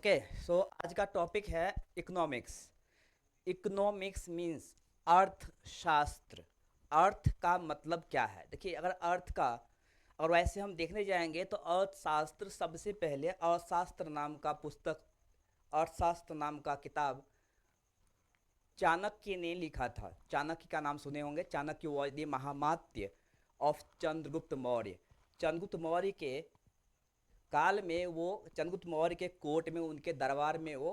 Okay. सो आज का topic है इकोनॉमिक्स। इकोनॉमिक्स मीन्स अर्थशास्त्र। अर्थ का मतलब क्या है? देखिए, अगर अर्थ का और वैसे हम देखने जाएंगे तो अर्थशास्त्र सबसे पहले अर्थशास्त्र नाम का पुस्तक, अर्थशास्त्र नाम का किताब चाणक्य ने लिखा था। चाणक्य का नाम सुने होंगे। Chanakya was the Mahamatya of Chandragupta Maurya. Chandragupta Maurya के काल में वो, चंद्रगुप्त मौर्य के कोर्ट में, उनके दरबार में वो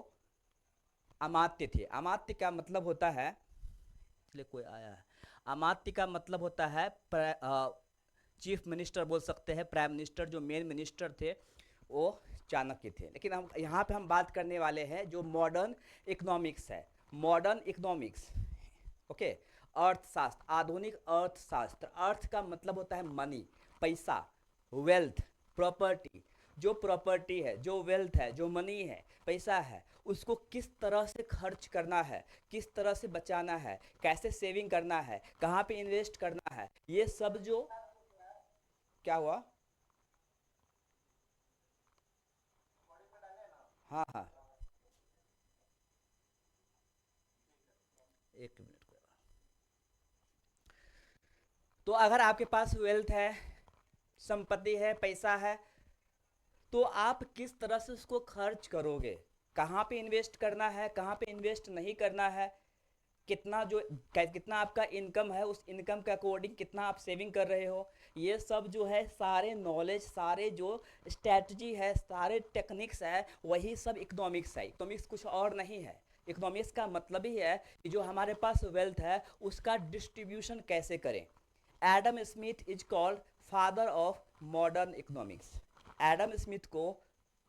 अमात्य थे। अमात्य का मतलब होता है, इसलिए कोई आया है, अमात्य का मतलब होता है चीफ मिनिस्टर बोल सकते हैं, प्राइम मिनिस्टर। जो मेन मिनिस्टर थे वो चाणक्य थे। लेकिन हम यहाँ पे हम बात करने वाले हैं जो मॉडर्न इकोनॉमिक्स है। Modern economics, okay. अर्थशास्त्र, आधुनिक अर्थशास्त्र। अर्थ का मतलब होता है मनी, पैसा, वेल्थ, प्रॉपर्टी। जो प्रॉपर्टी है, जो वेल्थ है, जो मनी है, पैसा है, उसको किस तरह से खर्च करना है, किस तरह से बचाना है, कैसे सेविंग करना है, कहाँ पे इन्वेस्ट करना है, ये सब जो, क्या हुआ? हाँ हाँ, एक मिनट। तो अगर आपके पास वेल्थ है, संपत्ति है, पैसा है, तो आप किस तरह से उसको खर्च करोगे, कहाँ पे इन्वेस्ट करना है, कहाँ पे इन्वेस्ट नहीं करना है, कितना जो कितना आपका इनकम है, उस इनकम के अकॉर्डिंग कितना आप सेविंग कर रहे हो, ये सब जो है सारे नॉलेज, सारे जो स्ट्रैटेजी है, सारे टेक्निक्स है, वही सब इकोनॉमिक्स है। इकोनॉमिक्स कुछ और नहीं है। इकोनॉमिक्स का मतलब ही है कि जो हमारे पास वेल्थ है उसका डिस्ट्रीब्यूशन कैसे करें। Adam Smith is called father of modern economics. Adam Smith को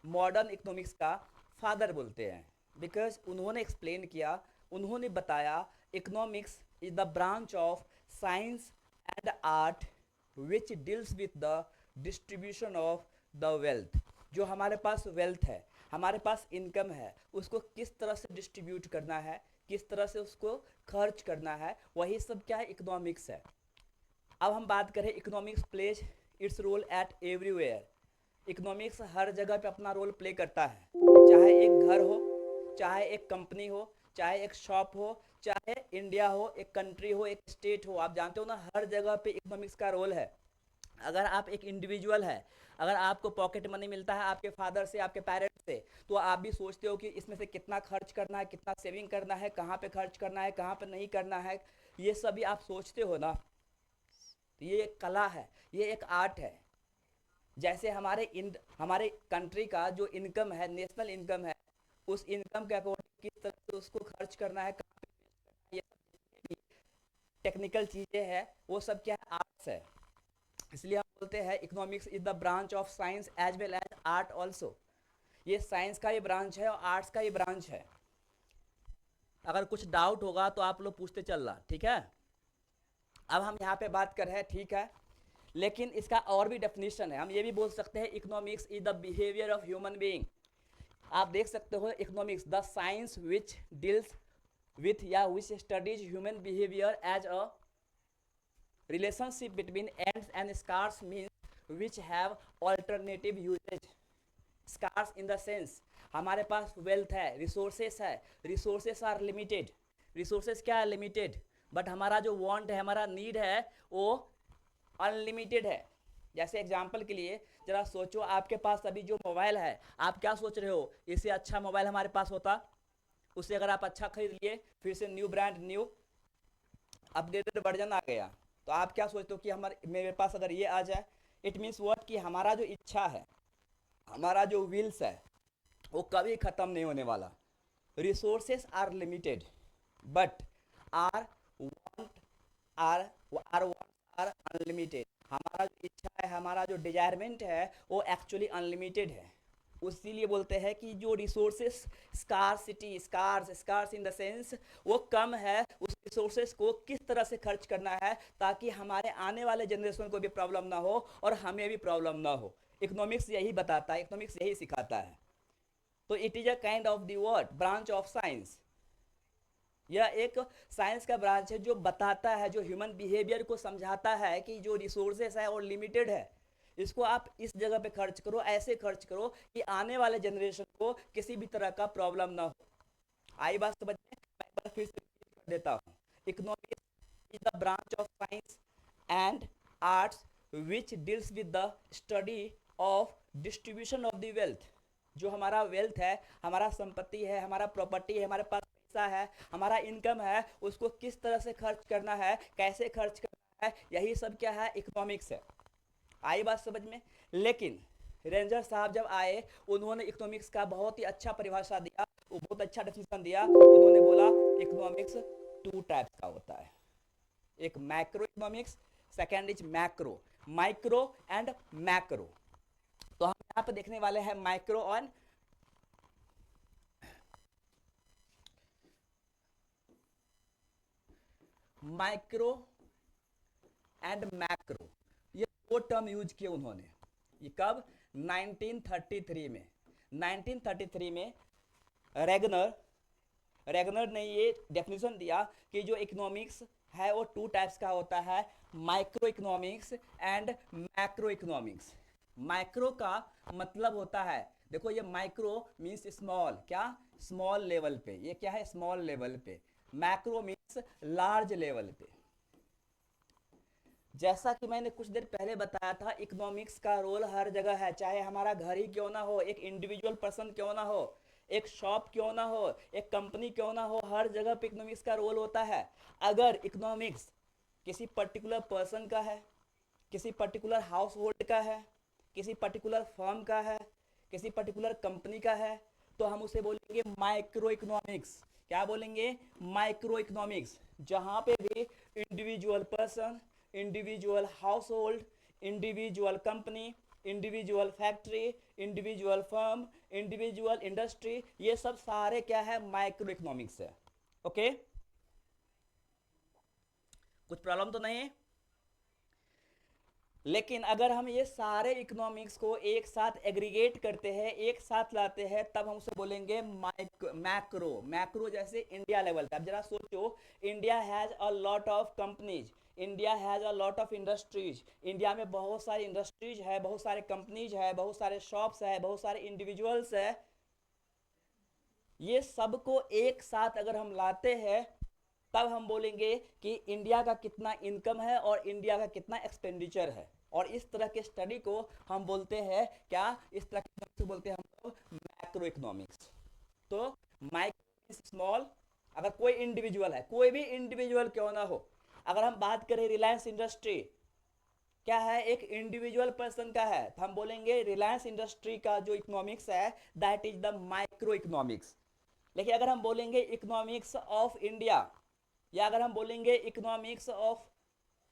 मॉडर्न इकोनॉमिक्स का फादर बोलते हैं, बिकॉज उन्होंने एक्सप्लेन किया, उन्होंने बताया, economics is the branch of science and art which deals with the distribution of the wealth. जो हमारे पास वेल्थ है, हमारे पास इनकम है, उसको किस तरह से डिस्ट्रीब्यूट करना है, किस तरह से उसको खर्च करना है, वही सब क्या है, इकोनॉमिक्स है। अब हम बात करें, economics plays its role at everywhere. Economics हर जगह पे अपना रोल प्ले करता है। चाहे एक घर हो, चाहे एक कंपनी हो, चाहे एक शॉप हो, चाहे इंडिया हो, एक कंट्री हो, एक स्टेट हो, आप जानते हो ना, हर जगह पे इकोनॉमिक्स का रोल है। अगर आप एक इंडिविजुअल है, अगर आपको पॉकेट मनी मिलता है आपके फादर से, आपके पेरेंट्स से, तो आप भी सोचते हो कि इसमें से कितना खर्च करना है, कितना सेविंग करना है, कहाँ पे खर्च करना है, कहाँ पे नहीं करना है, ये सभी आप सोचते हो ना। तो ये एक कला है, ये एक आर्ट है। जैसे हमारे कंट्री का जो इनकम है, नेशनल इनकम है, उस इनकम के अकॉर्डिंग किस तरह से उसको खर्च करना है, कहाँ पे invest करना है, ये सब जितनी भी टेक्निकल चीज़ें हैं, वो सब क्या है, आर्ट्स है। इसलिए हम बोलते हैं economics is the branch of science as well as art also. ये साइंस का ही ब्रांच है और आर्ट्स का ही ब्रांच है। अगर कुछ डाउट होगा तो आप लोग पूछते चलना, ठीक है। अब हम यहाँ पे बात कर रहे हैं, ठीक है, लेकिन इसका और भी डेफिनेशन है। हम ये भी बोल सकते हैं economics is the behaviour of human being. आप देख सकते हो, economics the science which deals with या which studies human behaviour as a relationship between ends and scars means which have alternative usage। Scarce in the sense, हमारे पास wealth है, resources है, resources are limited. Resources क्या है, limited. But हमारा जो want है, हमारा नीड है, वो अनलिमिटेड है। जैसे एग्जांपल के लिए जरा सोचो, आपके पास अभी जो मोबाइल है, आप क्या सोच रहे हो, इससे अच्छा मोबाइल हमारे पास होता, उससे अगर आप अच्छा खरीद लिए, फिर से new brand, new updated version आ गया, तो आप क्या सोचते हो कि हमारे मेरे पास अगर ये आ जाए, इट मीन्स व्हाट, कि हमारा जो इच्छा है, हमारा जो विल्स है, वो कभी ख़त्म नहीं होने वाला। Resources are limited, but are want are are wants are unlimited. हमारा जो इच्छा है, हमारा जो डिजायरमेंट है, वो एक्चुअली अनलिमिटेड है। इसीलिए बोलते हैं कि जो resources, scarcity, scarce in the sense, वो कम है। उस रिसोर्सेस को किस तरह से खर्च करना है ताकि हमारे आने वाले जनरेशन को भी प्रॉब्लम ना हो और हमें भी प्रॉब्लम ना हो। इकोनॉमिक्स यही बताता है, इकोनॉमिक्स यही सिखाता है। तो it is a kind of the word branch of science. यह एक साइंस का ब्रांच है जो बताता है, जो ह्यूमन बिहेवियर को समझाता है कि जो रिसोर्सेस है और लिमिटेड है, इसको आप इस जगह पे खर्च करो, ऐसे खर्च करो कि आने वाले जनरेशन को किसी भी तरह का प्रॉब्लम ना हो। आई बात समझ में? मैं एक बार फिर से repeat कर देता हूँ। Economics is the branch of science and arts which deals with the study of distribution of the wealth. जो हमारा वेल्थ है, हमारा संपत्ति है, हमारा प्रॉपर्टी है, हमारे पास पैसा है, हमारा इनकम है, उसको किस तरह से खर्च करना है, कैसे खर्च करना है, यही सब क्या है? इकोनॉमिक्स है। आई बात समझ में? लेकिन रेंजर साहब जब आए, उन्होंने इकोनॉमिक्स का बहुत ही अच्छा परिभाषा दिया, वो बहुत अच्छा डेफिनेशन दिया। उन्होंने बोला इकोनॉमिक्स टू टाइप्स का होता है, एक macro economics, second is macro, micro and macro. तो हम यहाँ पे देखने वाले हैं माइक्रो और माइक्रो एंड मैक्रो, ये दो टर्म यूज किए उन्होंने। ये कब? 1933 में। 1933 में रेगनर रेगनर ने ये डेफिनेशन दिया कि जो इकोनॉमिक्स है वो टू टाइप्स का होता है, micro economics and macro economics. Micro का मतलब होता है, देखो ये माइक्रो मीन्स स्मॉल, क्या? स्मॉल लेवल पे, ये क्या है? स्मॉल लेवल पे। मैक्रो मीन्स लार्ज लेवल पे। जैसा कि मैंने कुछ देर पहले बताया था, इकोनॉमिक्स का रोल हर जगह है, चाहे हमारा घर ही क्यों ना हो, एक इंडिविजुअल पर्सन क्यों ना हो, एक शॉप क्यों ना हो, एक कंपनी क्यों ना हो, हर जगह पे इकोनॉमिक्स का रोल होता है। अगर इकोनॉमिक्स किसी पर्टिकुलर पर्सन का है, किसी पर्टिकुलर हाउस होल्ड का है, किसी पर्टिकुलर फर्म का है, किसी पर्टिकुलर कंपनी का है, तो हम उसे बोलेंगे माइक्रो इकोनॉमिक्स। क्या बोलेंगे? Micro economics. जहां पे भी individual person, individual house hold, individual company, individual factory, individual firm, individual industry, ये सब सारे क्या है? माइक्रो इकोनॉमिक्स है। ओके, कुछ प्रॉब्लम तो नहीं? लेकिन अगर हम ये सारे इकोनॉमिक्स को एक साथ एग्रीगेट करते हैं, एक साथ लाते हैं, तब हम उसे बोलेंगे मैक्रो। मैक्रो जैसे इंडिया लेवल पे। अब जरा सोचो, India has a lot of companies, India has a lot of industries. India में बहुत सारी इंडस्ट्रीज है, बहुत सारे कंपनीज है, बहुत सारे शॉप्स है, बहुत सारे इंडिविजुअल्स है। ये सबको एक साथ अगर हम लाते हैं, तब हम बोलेंगे कि इंडिया का कितना इनकम है और इंडिया का कितना एक्सपेंडिचर है। और इस तरह के स्टडी को हम बोलते हैं क्या? इस तरह के बोलते हैं हम लोग मैक्रो इकोनॉमिक्स। तो माइक्रो स्मॉल, अगर कोई इंडिविजुअल है, कोई भी इंडिविजुअल क्यों ना हो, अगर हम बात करें रिलायंस इंडस्ट्री, क्या है? एक इंडिविजुअल पर्सन का है, तो हम बोलेंगे रिलायंस इंडस्ट्री का जो इकोनॉमिक्स है, that is the micro economics. लेकिन अगर हम बोलेंगे इकोनॉमिक्स ऑफ इंडिया, या अगर हम बोलेंगे इकोनॉमिक्स ऑफ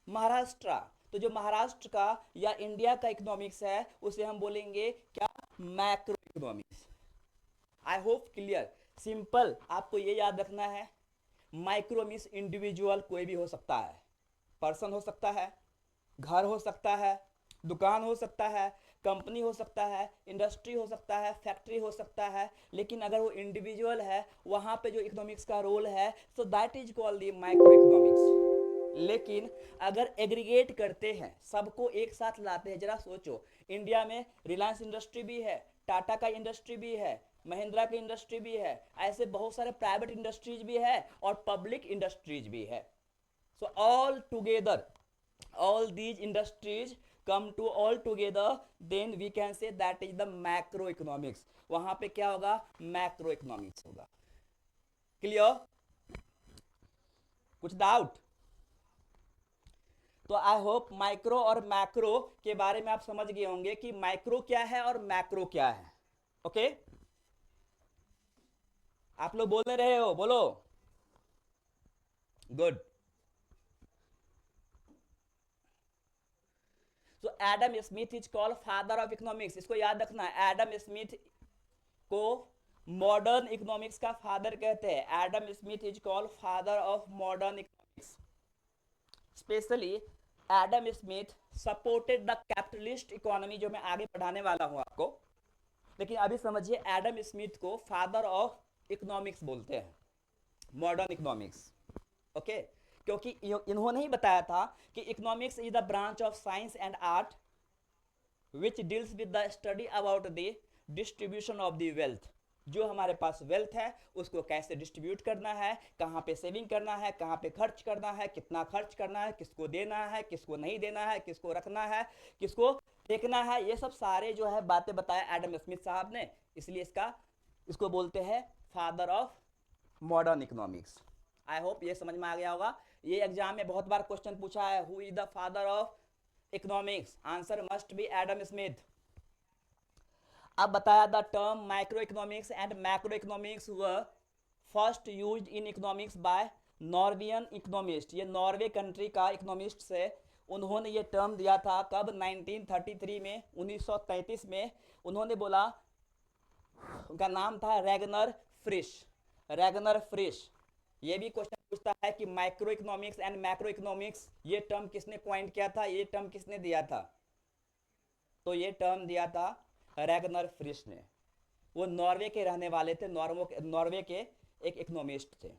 महाराष्ट्र, तो जो महाराष्ट्र का या इंडिया का इकोनॉमिक्स है, उसे हम बोलेंगे क्या? Macro economics. I hope clear, simple. आपको ये याद रखना है, माइक्रो मीन्स इंडिविजुअल कोई भी हो सकता है, पर्सन हो सकता है, घर हो सकता है, दुकान हो सकता है, कंपनी हो सकता है, इंडस्ट्री हो सकता है, फैक्ट्री हो सकता है। लेकिन अगर वो इंडिविजुअल है, वहां पे जो इकोनॉमिक्स का रोल है, so that is called the micro economics. लेकिन अगर एग्रीगेट करते हैं, सबको एक साथ लाते हैं, जरा सोचो, इंडिया में रिलायंस इंडस्ट्री भी है, टाटा का इंडस्ट्री भी है, महिंद्रा की इंडस्ट्री भी है, ऐसे बहुत सारे प्राइवेट इंडस्ट्रीज भी है और पब्लिक इंडस्ट्रीज भी है। So all together, all these industries come to all together, then we can say that is the macroeconomics. वहां पे क्या होगा? मैक्रोइकोनॉमिक्स होगा। क्लियर? कुछ डाउट? तो आई होप माइक्रो और मैक्रो के बारे में आप समझ गए होंगे कि माइक्रो क्या है और मैक्रो क्या है। ओके, आप लोग बोल रहे हो? बोलो। Good. So Adam Smith is called father of economics. इसको याद रखना है, एडम स्मिथ को मॉडर्न इकोनॉमिक्स का फादर कहते हैं। Adam Smith is called father of modern economics. Specially Adam Smith supported the capitalist economy, जो मैं आगे पढ़ाने वाला हूं आपको। लेकिन अभी समझिए, एडम स्मिथ को फादर ऑफ इकोनॉमिक्स बोलते हैं, मॉडर्न इकोनॉमिक्स। ओके, क्योंकि इन्होंने ही बताया था कि economics is the branch of science and art which deals with the study about the distribution of the wealth. जो हमारे पास वेल्थ है उसको कैसे डिस्ट्रीब्यूट करना है, कहाँ पे सेविंग करना है, कहाँ पे खर्च करना है, कितना खर्च करना है, किसको देना है, किसको नहीं देना है, किसको रखना है, किसको फेंकना है, ये सब सारे जो है बातें बताया एडम स्मिथ साहब ने। इसलिए इसको बोलते हैं father of modern economics. I hope ये समझ में आ गया होगा। ये एग्जाम में बहुत बार क्वेश्चन पूछा है, who is the father of economics, answer must be Adam Smith. अब बताया the term micro economics and macro economics were first used in economics by Norwegian economist. ये नॉर्वे कंट्री का इकोनॉमिस्ट से उन्होंने ये टर्म दिया था कब, 1933 में, 1933 में। उन्होंने बोला, उनका नाम था रैगनर फ्रिश, रैगनर फ्रिश। ये भी क्वेश्चन पूछता है कि micro economics and macro economics ये टर्म किसने पॉइंट किया था, ये टर्म किसने दिया था? तो ये टर्म दिया था रैगनर फ्रिश ने। वो नॉर्वे के रहने वाले थे, नॉर्वे के एक इकोनॉमिस्ट थे।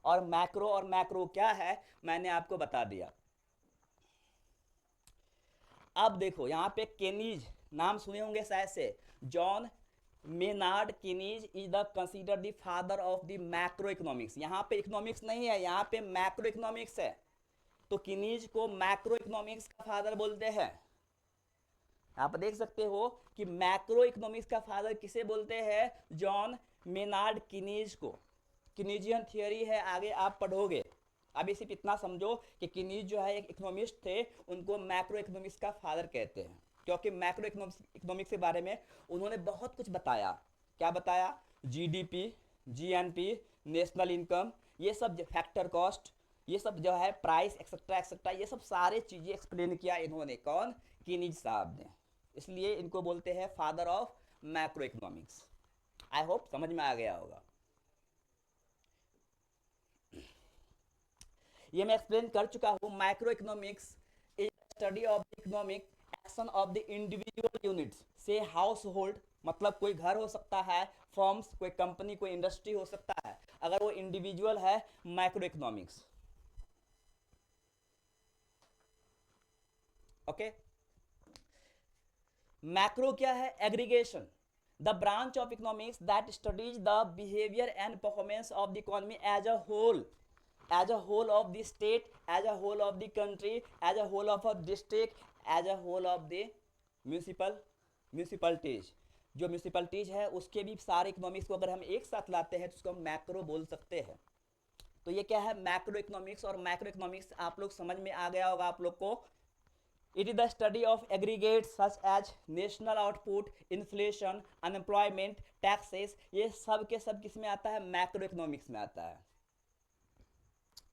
और मैक्रो क्या है मैंने आपको बता दिया। अब देखो यहाँ पे केनीज नाम सुने होंगे शायद से, John Maynard Kaynes is the consider the father of the macro economics. यहाँ पे इकोनॉमिक्स नहीं है, यहाँ पे मैक्रो इकोनॉमिक्स है। तो केनीज को मैक्रो इकोनॉमिक्स का फादर बोलते हैं। आप देख सकते हो कि मैक्रो इकोनॉमिक्स का फादर किसे बोलते हैं, जॉन मेनार्ड केनीज को। केनीजियन थियोरी है, आगे आप पढ़ोगे। अभी सिर्फ इतना समझो कि केनीज जो है एक इकोनॉमिस्ट थे, उनको मैक्रो इकोनॉमिक्स का फादर कहते हैं, क्योंकि मैक्रो इकोनॉमिक्स के बारे में उन्होंने बहुत कुछ बताया। क्या बताया? जीडीपी, जीएनपी, नेशनल इनकम, ये सब फैक्टर कॉस्ट, ये सब जो है प्राइस एक्सेट्रा एक्सेट्रा, ये सब सारे चीज़ें एक्सप्लेन किया इन्होंने। कौन? केनीज साहब ने। इसलिए इनको बोलते हैं father of macro economics. I hope समझ में आ गया होगा। ये मैं एक्सप्लेन कर चुका हूँ। Micro economics is study of the economic action of the individual units से हाउस होल्ड, मतलब कोई घर हो सकता है, फर्म्स, कोई कंपनी, कोई इंडस्ट्री हो सकता है। अगर वो इंडिविजुअल है, माइक्रो इकोनॉमिक्स। ओके। मैक्रो क्या है? Aggregation, the branch of economics that studies the behaviour and performance of the economy as a whole, as a whole of the state, as a whole of the country, as a whole of a district, as a whole of the municipalities. जो municipalities है उसके भी सारे economics को अगर हम एक साथ लाते हैं तो उसको हम मैक्रो बोल सकते हैं। तो ये क्या है? Macro economics. और मैक्रो इकोनॉमिक्स आप लोग समझ में आ गया होगा आप लोग को। It is the study of aggregates such as national output, inflation, unemployment, taxes, ये सब के सब किस में आता है? मैक्रो इकोनॉमिक्स में आता है।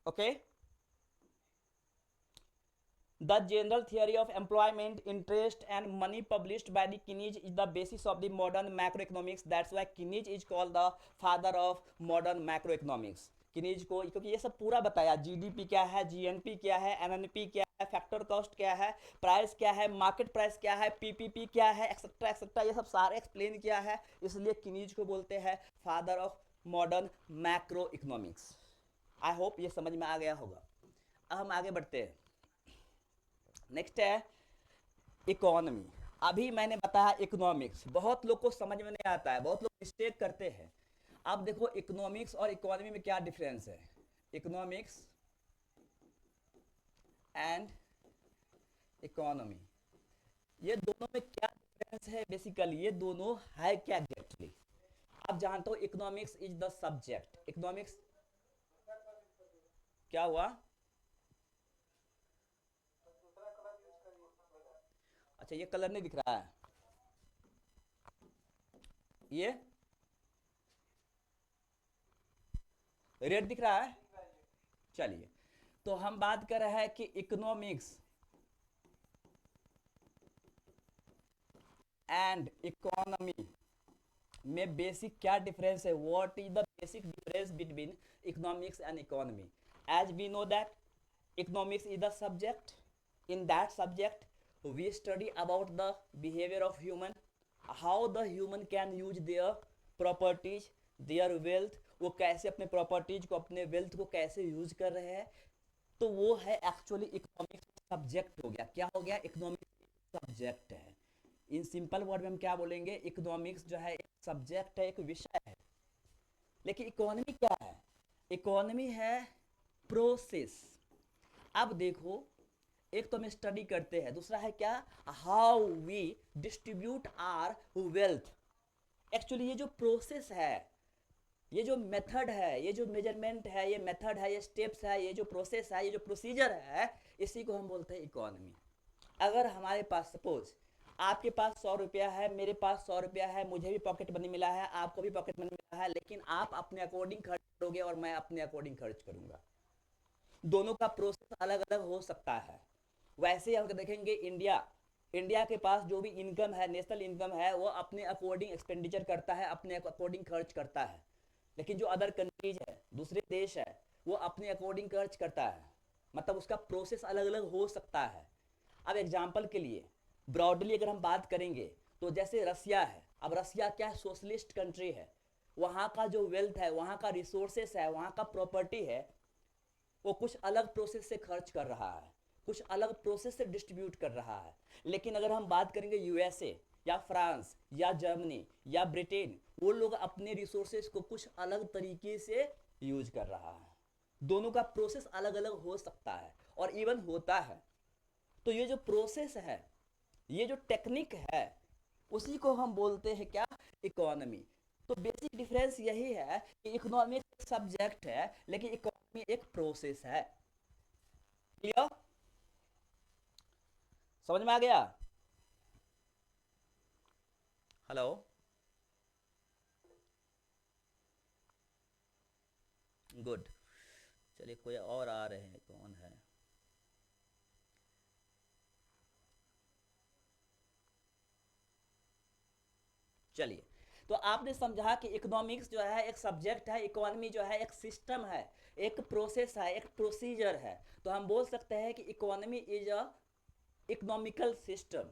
Okay, the general theory of employment, interest and money published by the Keynes is the basis of the modern macroeconomics. That's why Keynes is called the father of modern macroeconomics. Keynes को, क्योंकि ये सब पूरा बताया, GDP क्या है, GNP क्या है, एनएनपी क्या है, फैक्टर कॉस्ट क्या है, प्राइस क्या है, मार्केट प्राइस क्या है, पीपीपी क्या है, एक्सेट्रा एक्सेट्रा, ये सब सारे एक्सप्लेन किया है। इसलिए Keynes को बोलते हैं father of modern macro economics. I hope ये समझ में आ गया होगा। अब हम आगे बढ़ते हैं। नेक्स्ट है इकोनॉमी। अभी मैंने बताया इकोनॉमिक्स, बहुत लोग को समझ में नहीं आता है, बहुत लोग मिस्टेक करते हैं। अब देखो इकोनॉमिक्स और इकोनॉमी में क्या डिफरेंस है। इकोनॉमिक्स एंड इकोनॉमी, ये दोनों में क्या डिफरेंस है? बेसिकली ये दोनों है क्या एग्जैक्टली? आप जानते हो economics is the subject. Economics क्या हुआ? अच्छा, ये कलर नहीं दिख रहा है, ये रेड दिख रहा है। चलिए, तो हम बात कर रहे हैं कि इकोनॉमिक्स एंड इकोनॉमी में बेसिक क्या डिफरेंस है? What is the basic difference between economics and economy? As we know that economics is the subject. In that subject we study about the behavior of human, how the human can use their properties, their wealth, वो कैसे अपने properties को, अपने wealth को कैसे use कर रहे हैं। तो वो है एक्चुअली इकोनॉमिक्स सब्जेक्ट हो गया। क्या हो गया? इकोनॉमिक्स सब्जेक्ट है। इन सिंपल वर्ड में हम क्या बोलेंगे, इकोनॉमिक्स जो है एक सब्जेक्ट है, एक विषय है। लेकिन इकोनॉमी क्या है? इकोनॉमी है प्रोसेस। अब देखो, एक तो हम स्टडी करते हैं, दूसरा है क्या, how we distribute our wealth. Actually ये जो प्रोसेस है, ये जो मेथड है, ये जो मेजरमेंट है, ये मेथड है, ये स्टेप्स है, ये जो प्रोसेस है, ये जो प्रोसीजर है, इसी को हम बोलते हैं इकोनॉमी। अगर हमारे पास सपोज आपके पास 100 रुपया है, मेरे पास 100 रुपया है, मुझे भी पॉकेट मनी मिला है, आपको भी पॉकेट मनी मिला है, लेकिन आप अपने अकॉर्डिंग खर्च करोगे और मैं अपने अकॉर्डिंग खर्च करूंगा। दोनों का प्रोसेस अलग अलग हो सकता है। वैसे ही हम देखेंगे इंडिया, इंडिया के पास जो भी इनकम है, नेशनल इनकम है, वो अपने अकॉर्डिंग एक्सपेंडिचर करता है, अपने अकॉर्डिंग खर्च करता है। लेकिन जो अदर कंट्रीज है, दूसरे देश है, वो अपने अकॉर्डिंग खर्च करता है, मतलब उसका प्रोसेस अलग अलग हो सकता है। अब एग्जाम्पल के लिए ब्रॉडली अगर हम बात करेंगे, तो जैसे रसिया है, अब रसिया क्या है, सोशलिस्ट कंट्री है। वहाँ का जो वेल्थ है, वहाँ का रिसोर्सेस है, वहाँ का प्रॉपर्टी है, वो कुछ अलग प्रोसेस से खर्च कर रहा है, कुछ अलग प्रोसेस से डिस्ट्रीब्यूट कर रहा है। लेकिन अगर हम बात करेंगे यूएसए या फ्रांस या जर्मनी या ब्रिटेन, वो लोग अपने रिसोर्सेस को कुछ अलग तरीके से यूज कर रहा है। दोनों का प्रोसेस अलग अलग हो सकता है और इवन होता है। तो ये जो प्रोसेस है, ये जो टेक्निक है, उसी को हम बोलते हैं क्या, इकोनॉमी। तो बेसिक डिफरेंस यही है कि इकोनॉमी एक सब्जेक्ट है, लेकिन इकोनॉमी एक प्रोसेस है। क्लियर? समझ में आ गया? हेलो? गुड। चलिए, कोई और आ रहे हैं, कौन है? चलिए, तो आपने समझा कि इकोनॉमिक्स जो है एक सब्जेक्ट है, इकोनॉमी जो है एक सिस्टम है, एक प्रोसेस है, एक प्रोसीजर है। तो हम बोल सकते हैं कि economy is a economical system,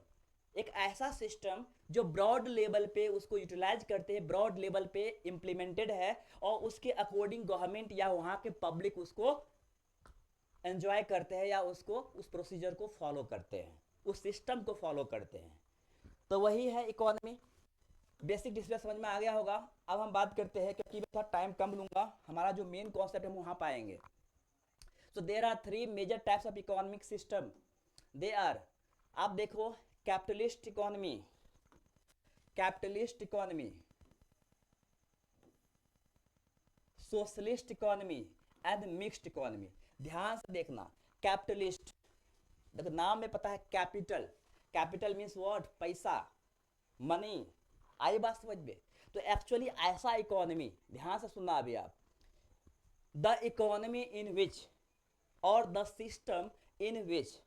एक ऐसा सिस्टम जो ब्रॉड लेवल पे उसको यूटिलाइज करते हैं, ब्रॉड लेवल पे इम्प्लीमेंटेड है, और उसके अकॉर्डिंग गवर्नमेंट या वहाँ के पब्लिक उसको एंजॉय करते हैं, या उसको उस प्रोसीजर को फॉलो करते हैं, उस सिस्टम को फॉलो करते हैं। तो वही है इकोनॉमी। बेसिक डिस्कस समझ में आ गया होगा। अब हम बात करते हैं, क्योंकि मैं थोड़ा टाइम कम लूंगा, हमारा जो मेन कॉन्सेप्ट है हम वहाँ पाएंगे। So there are three major types of economic system. They are, आप देखो, capitalist economy, capitalist economy, socialist economy and mixed economy. ध्यान से देखना, कैपिटलिस्ट, देखो नाम में पता है कैपिटल, कैपिटल मीन्स व्हाट, पैसा, मनी। आई बात समझ में? तो एक्चुअली ऐसा इकोनॉमी, ध्यान से सुनना अभी आप, द इकोनॉमी इन विच और the system in which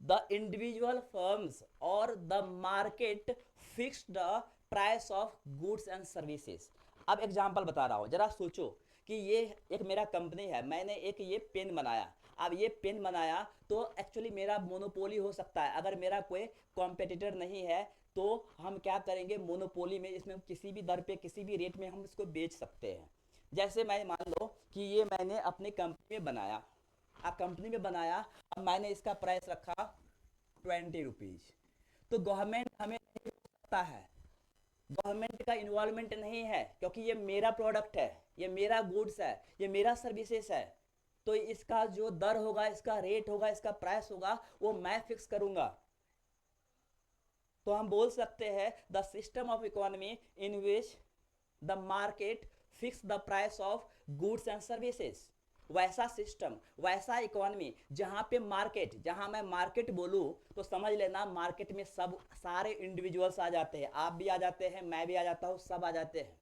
the individual firms or the market fix the price of goods and services। अब एग्जांपल बता रहा हूँ, जरा सोचो कि ये एक मेरा कंपनी है, मैंने एक ये पेन बनाया। अब ये पेन बनाया तो एक्चुअली मेरा मोनोपोली हो सकता है, अगर मेरा कोई कॉम्पिटिटर नहीं है तो हम क्या करेंगे, मोनोपोली में इसमें किसी भी दर पे किसी भी रेट में हम इसको बेच सकते हैं। जैसे मैं मान लो कि ये मैंने अपनी कंपनी में बनाया, कंपनी में बनाया, अब मैंने इसका प्राइस रखा 20 रुपीज। तो गवर्नमेंट हमें नहीं रोक सकता है, गवर्नमेंट का इन्वॉल्वमेंट नहीं है, क्योंकि ये मेरा प्रोडक्ट है, ये मेरा गुड्स है, ये मेरा सर्विसेज है। तो इसका जो दर होगा, इसका रेट होगा, इसका प्राइस होगा, वो मैं फिक्स करूंगा। तो हम बोल सकते हैं the system of economy in which the market fix the price of goods and services. वैसा सिस्टम, वैसा इकोनॉमी जहां पे मार्केट, जहां मैं मार्केट बोलूं तो समझ लेना मार्केट में सब सारे इंडिविजुअल्स आ जाते हैं, आप भी आ जाते हैं, मैं भी आ जाता हूं, सब आ जाते हैं।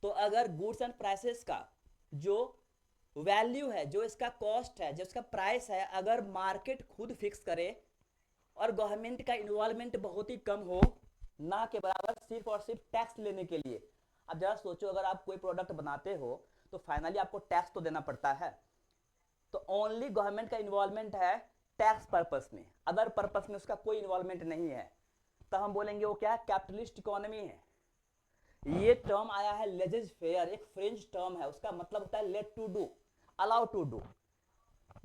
तो अगर गुड्स एंड प्राइसेस का जो वैल्यू है, जो इसका कॉस्ट है, जो इसका प्राइस है, अगर मार्केट खुद फिक्स करे और गवर्नमेंट का इन्वॉल्वमेंट बहुत ही कम हो, ना के बराबर सिर्फ और सिर्फ टैक्स लेने के लिए। अब जरा सोचो, अगर आप कोई प्रोडक्ट बनाते हो तो फाइनली आपको टैक्स तो देना पड़ता है। तो ओनली गवर्नमेंट का इन्वॉल्वमेंट है टैक्स पर्पस में, अदर पर्पस में उसका कोई इन्वॉल्वमेंट नहीं है। तो हम बोलेंगे वो क्या, कैपिटलिस्ट इकोनॉमी है। ये टर्म आया है लेजेज फेयर, एक फ्रेंच टर्म है, उसका मतलब होता है let to do, allow to do.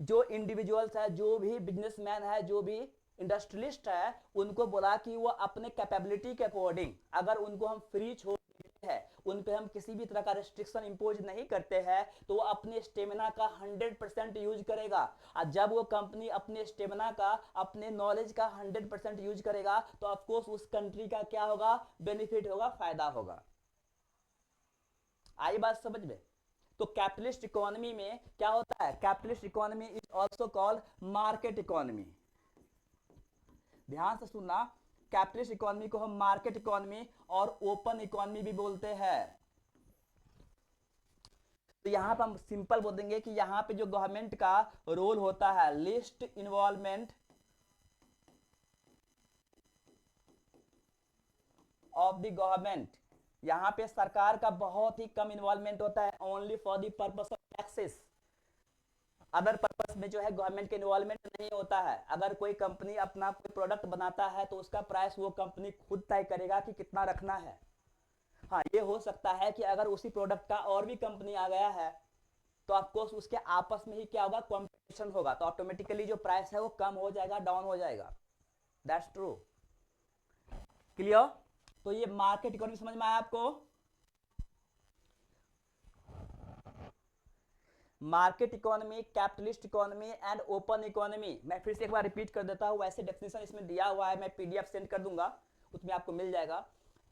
जो इंडिविजुअल्स है, जो भी बिजनेसमैन है, जो भी इंडस्ट्रियलिस्ट है उनको बोला कि वो अपने कैपेबिलिटी के अकॉर्डिंग अगर उनको हम फ्री छोड़ देते हैं, उन पे हम किसी भी तरह का रिस्ट्रिक्शन इंपोज नहीं करते हैं, तो वो अपने स्टेमिना का 100% यूज करेगा। और जब वो कंपनी अपने स्टेमिना का, अपने नॉलेज का 100% यूज करेगा, तो ऑफकोर्स उस कंट्री का क्या होगा, बेनिफिट होगा, फायदा होगा। आई बात समझ में? तो कैपिटलिस्ट इकोनॉमी में क्या होता है, capitalist economy is also called market economy. ध्यान से सुनना, कैपिटलिस्ट इकोनॉमी को हम मार्केट इकोनॉमी और ओपन इकोनॉमी भी बोलते हैं। तो यहां पर हम सिंपल बोल देंगे कि यहां पे जो गवर्नमेंट का रोल होता है, list involvement of the government, यहां पे सरकार का बहुत ही कम इन्वॉल्वमेंट होता है, only for the purpose of taxes. Other purpose में जो है गवर्नमेंट के इन्वॉल्वमेंट नहीं होता है। अगर कोई कंपनी अपना कोई प्रोडक्ट बनाता है तो उसका प्राइस वो कंपनी खुद तय करेगा कि कितना रखना है। हाँ, ये हो सकता है कि अगर उसी प्रोडक्ट का और भी कंपनी आ गया है तो ऑफकोर्स उसके आपस में ही क्या होगा, कंपटीशन होगा, तो ऑटोमेटिकली जो प्राइस है वो कम हो जाएगा, डाउन हो जाएगा। That's true. क्लियर? तो ये मार्केट इकोनॉमी समझ में आया आपको? Market economy, capitalist economy and open economy. मैं फिर से एक बार रिपीट कर देता हूं, वैसे डेफिनेशन इसमें दिया हुआ है, मैं पीडीएफ सेंड कर दूंगा, उसमें आपको मिल जाएगा,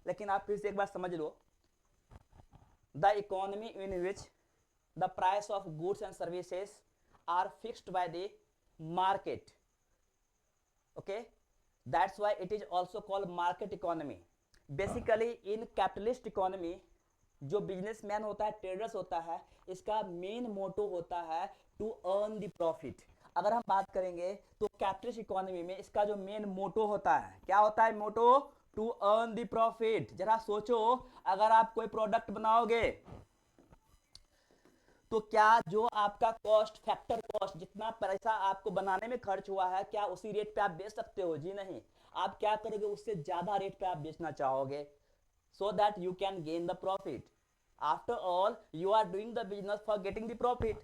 लेकिन आप फिर से एक बार समझ लो। The economy in which the price of goods and services are fixed by the market, okay, that's why it is also called market economy. Basically in capitalist economy जो बिजनेसमैन होता है, ट्रेडर्स होता है, इसका मेन मोटो होता है to earn the profit. अगर हम बात करेंगे तो कैपिटलिस्ट इकोनॉमी में इसका जो मेन मोटो होता है, क्या होता है motto? To earn the profit. जरा सोचो, अगर आप कोई प्रोडक्ट बनाओगे तो क्या जो आपका कॉस्ट, फैक्टर कॉस्ट, जितना पैसा आपको बनाने में खर्च हुआ है, क्या उसी रेट पे आप बेच सकते हो? जी नहीं। आप क्या करोगे, उससे ज्यादा रेट पे आप बेचना चाहोगे, so that you can gain the profit. After all, you are doing the business for getting the profit.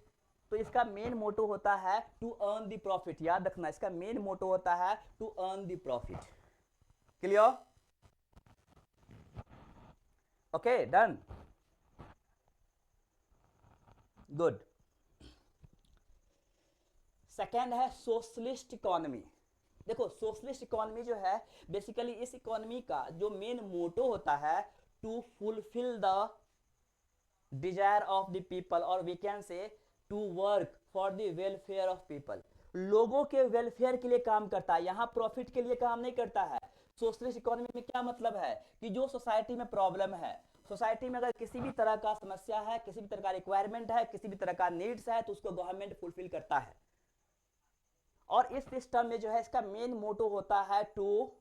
तो इसका मेन मोटो होता है टू अर्न द प्रॉफिट। याद रखना, इसका मेन मोटो होता है to earn the profit. Clear? Okay, done, good. Second है सोशलिस्ट इकोनॉमी। देखो, सोशलिस्ट इकोनॉमी जो है, बेसिकली इस इकोनॉमी का जो मेन मोटो होता है to fulfil the desire of the people, और we can say to work for the welfare of people. लोगों के वेलफेयर के लिए काम करता है, यहां प्रॉफिट के लिए काम नहीं करता है। सोशलिस्ट इकोनॉमी में क्या मतलब है कि जो सोसाइटी में प्रॉब्लम है, सोसाइटी में अगर किसी भी तरह का समस्या है, किसी भी तरह का रिक्वायरमेंट है, किसी भी तरह का नीड्स है, तो उसको गवर्नमेंट फुलफिल करता है। और इस सिस्टम में जो है इसका मेन मोटो होता है to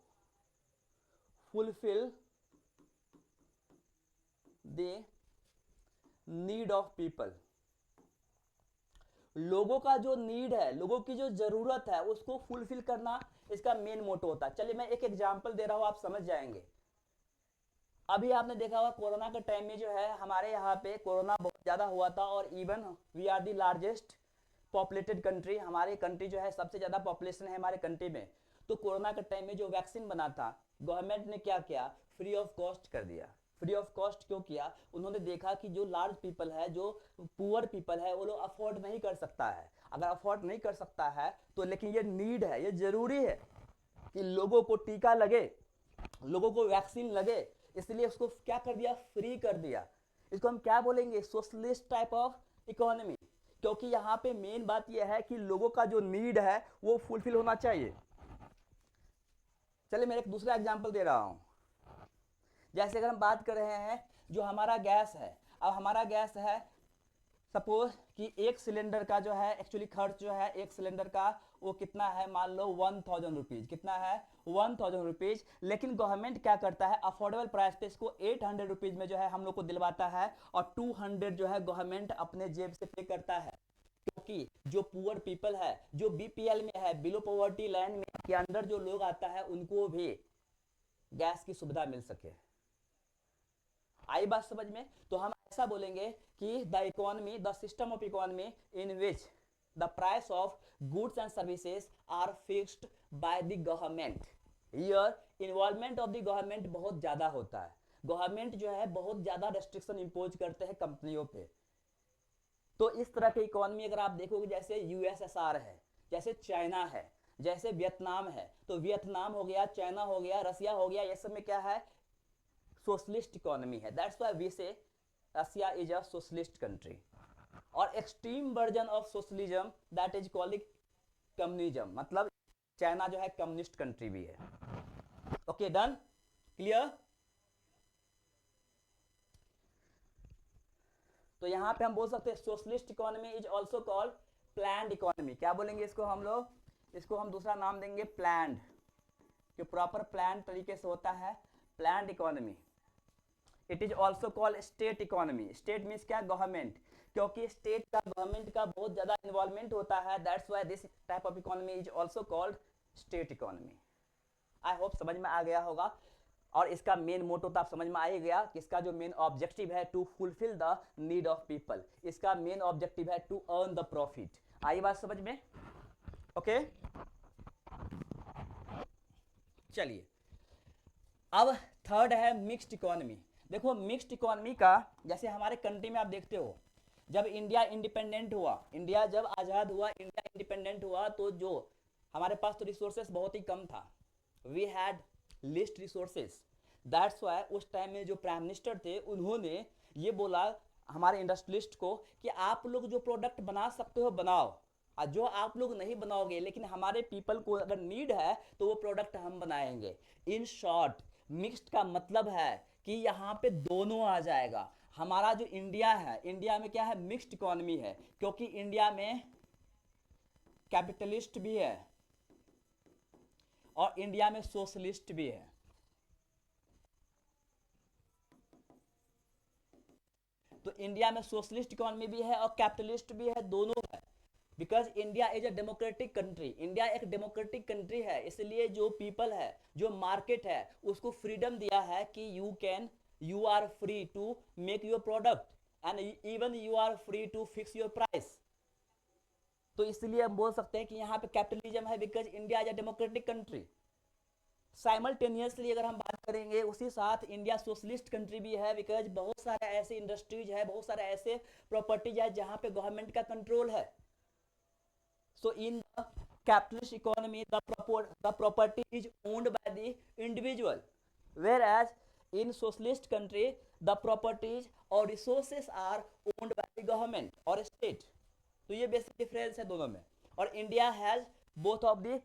fulfil the need of people. लोगों का जो नीड है, लोगों की जो जरूरत है, उसको फुलफिल करना इसका मेन मोटो होता है। चलिए मैं एक एग्जांपल दे रहा हूं, आप समझ जाएंगे। अभी आपने देखा होगा कोरोना के टाइम में जो है हमारे यहाँ पे कोरोना बहुत ज्यादा हुआ था, और even we are the largest populated country, हमारी कंट्री जो है सबसे ज्यादा पॉपुलेशन है हमारे कंट्री में। तो कोरोना के टाइम में जो वैक्सीन बना था, गवर्नमेंट ने क्या किया, फ्री ऑफ कॉस्ट कर दिया। फ्री ऑफ कॉस्ट क्यों किया? उन्होंने देखा कि जो लार्ज पीपल है, जो पुअर पीपल है, वो लोग अफोर्ड नहीं कर सकता है। अगर अफोर्ड नहीं कर सकता है तो, लेकिन ये नीड है, ये जरूरी है कि लोगों को टीका लगे, लोगों को वैक्सीन लगे, इसलिए उसको क्या कर दिया, फ्री कर दिया। इसको हम क्या बोलेंगे, सोशलिस्ट टाइप ऑफ इकोनॉमी। क्योंकि यहाँ पे मेन बात यह है कि लोगों का जो नीड है वो फुलफिल होना चाहिए। चलिए मैं एक दूसरा एग्जांपल दे रहा हूं। जैसे अगर हम बात कर रहे हैं जो हमारा गैस है, अब हमारा गैस है, सपोज कि एक सिलेंडर का जो है एक्चुअली खर्च जो है एक सिलेंडर का वो कितना है, मान लो 1000 रुपीज। कितना है, 1000 रुपीज। लेकिन गवर्नमेंट क्या करता है, अफोर्डेबल प्राइस पे इसको 800 रुपीज में जो है हम लोग को दिलवाता है, और 200 जो है गवर्नमेंट अपने जेब से पे करता है। क्योंकि जो पुअर पीपल है, जो बीपीएल में है, बिलो पॉवर्टी लाइन में के अंदर जो लोग आता है, उनको भी गैस की सुविधा मिल सके। आई बात समझ में? तो हम ऐसा बोलेंगे कि the economy, the system of economy in which the price of goods and services are fixed by the government. Here involvement of the government बहुत ज़्यादा होता है। गवर्नमेंट जो है बहुत ज़्यादा रेस्ट्रिक्शन इम्पोज करते हैं कंपनियों पे। तो इस तरह की इकोनॉमी अगर आप देखोगे जैसे यूएसएसआर है, जैसे चाइना है, जैसे वियतनाम है, तो वियतनाम हो गया, चाइना हो गया, रसिया हो गया, ये सब में क्या है, सोशलिस्ट इकोनॉमी है। That's why we say Russia is a socialist country. और extreme version of socialism that is called communism, मतलब चाइना जो है कम्युनिस्ट कंट्री भी है। Okay done, clear. तो यहाँ पे हम बोल सकते हैं socialist economy is also called planned economy. क्या बोलेंगे इसको हम लोग, इसको हम दूसरा नाम देंगे प्लान्ड, जो प्रॉपर प्लान तरीके से होता है, planned economy. It is also called state economy. State means क्या, गवर्नमेंट, क्योंकि स्टेट का गवर्नमेंट का बहुत ज्यादा इन्वॉल्वमेंट होता है। That's why this type of economy is also called state economy. I hope समझ में आ गया होगा। और इसका मेन मोटो तो आप समझ में आ ही गया कि इसका जो मेन ऑब्जेक्टिव है to fulfil the need of people. इसका मेन ऑब्जेक्टिव है टू अर्न द प्रॉफिट। आई बात समझ में, ओके। चलिए अब थर्ड है मिक्स्ड इकोनॉमी। देखो मिक्स्ड इकोनॉमी का, जैसे हमारे कंट्री में आप देखते हो जब इंडिया इंडिपेंडेंट हुआ, इंडिया जब आज़ाद हुआ, इंडिया इंडिपेंडेंट हुआ, तो जो हमारे पास तो रिसोर्सेस बहुत ही कम था, we had least resources. That's why उस टाइम में जो प्राइम मिनिस्टर थे उन्होंने ये बोला हमारे इंडस्ट्रियलिस्ट को कि आप लोग जो प्रोडक्ट बना सकते हो बनाओ, और जो आप लोग नहीं बनाओगे लेकिन हमारे पीपल को अगर नीड है तो वो प्रोडक्ट हम बनाएंगे। इन शॉर्ट मिक्स्ड का मतलब है कि यहाँ पे दोनों आ जाएगा। हमारा जो इंडिया है, इंडिया में क्या है, मिक्स्ड इकोनॉमी है, क्योंकि इंडिया में कैपिटलिस्ट भी है और इंडिया में सोशलिस्ट भी है। तो इंडिया में सोशलिस्ट इकोनॉमी भी है और कैपिटलिस्ट भी है, दोनों है। Because India is a democratic country, India एक डेमोक्रेटिक कंट्री है, इसलिए जो पीपल है, जो मार्केट है, उसको फ्रीडम दिया है कि you are free to make your product and even you are free to fix your price. तो इसलिए हम बोल सकते हैं कि यहाँ पे कैपिटलिज्म है, because India is a democratic country. Simultaneously अगर हम बात करेंगे उसी साथ इंडिया सोशलिस्ट कंट्री भी है, बिकॉज बहुत सारे ऐसे इंडस्ट्रीज है, बहुत सारे ऐसे प्रॉपर्टीज है जहाँ पे गवर्नमेंट का कंट्रोल है। So in the capitalist economy, the property is owned by the individual, whereas in socialist country the properties or resources are owned by the government or state. तो ये बेसिक डिफरेंस है दोनों में। और India has both of the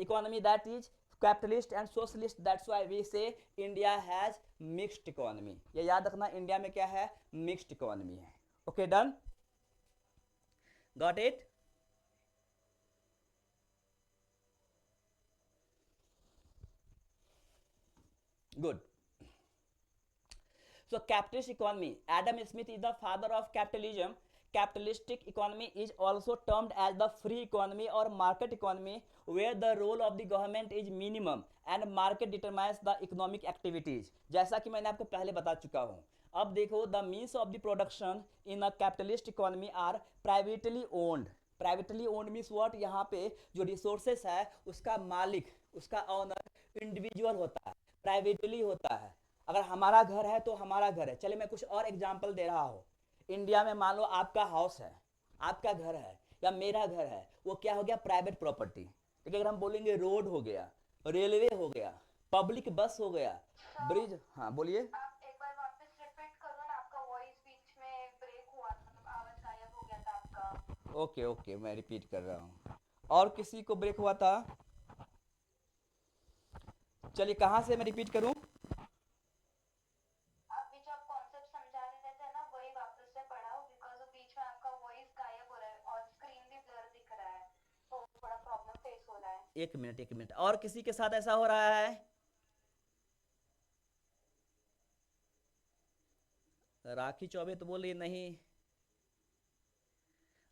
economy, that is capitalist and socialist. That's why we say India has mixed economy. ये याद रखना, India में क्या है, मिक्स्ड इकोनॉमी है। Okay done, got it. Good. So capitalist economy, Adam Smith is the father of capitalism. Capitalistic economy is also termed as the free economy or market economy, where the role of the government is minimum and market determines the economic activities. जैसा कि मैंने आपको पहले बता चुका हूँ। अब देखो, the means of the production in a capitalist economy are privately owned. Privately owned means what, यहाँ पे जो रिसोर्सेस है उसका मालिक, उसका ऑनर इंडिविजुअल होता है, प्राइवेटली होता है। अगर हमारा घर है तो हमारा घर है। चलिए मैं कुछ और एग्जांपल दे रहा हूँ। इंडिया में मान लो आपका हाउस है, आपका घर है या मेरा घर है, वो क्या हो गया, प्राइवेट प्रॉपर्टी। ठीक है, अगर हम बोलेंगे रोड हो गया, रेलवे हो गया, पब्लिक बस हो गया, ब्रिज। हाँ बोलिए। आप एक बार वापस रिपीट करो ना, आपका वॉइस बीच में ब्रेक हुआ था, मतलब आवाज गायब हो गया था आपका। ओके ओके, मैं रिपीट कर रहा हूँ। और किसी को ब्रेक हुआ था? चलिए कहाँ से मैं रिपीट करूँ? अभी जो आप कॉन्सेप्ट समझा रहे थे ना, वही वापस से पढ़ाओ, बिकॉज बीच में आपका वॉइस गायब हो रहा है और स्क्रीन भी ब्लर दिख रहा है, तो थोड़ा प्रॉब्लम फेस हो रहा है। एक मिनट एक मिनट, और किसी के साथ ऐसा हो रहा है? राखी चौबे तो बोल रही नहीं।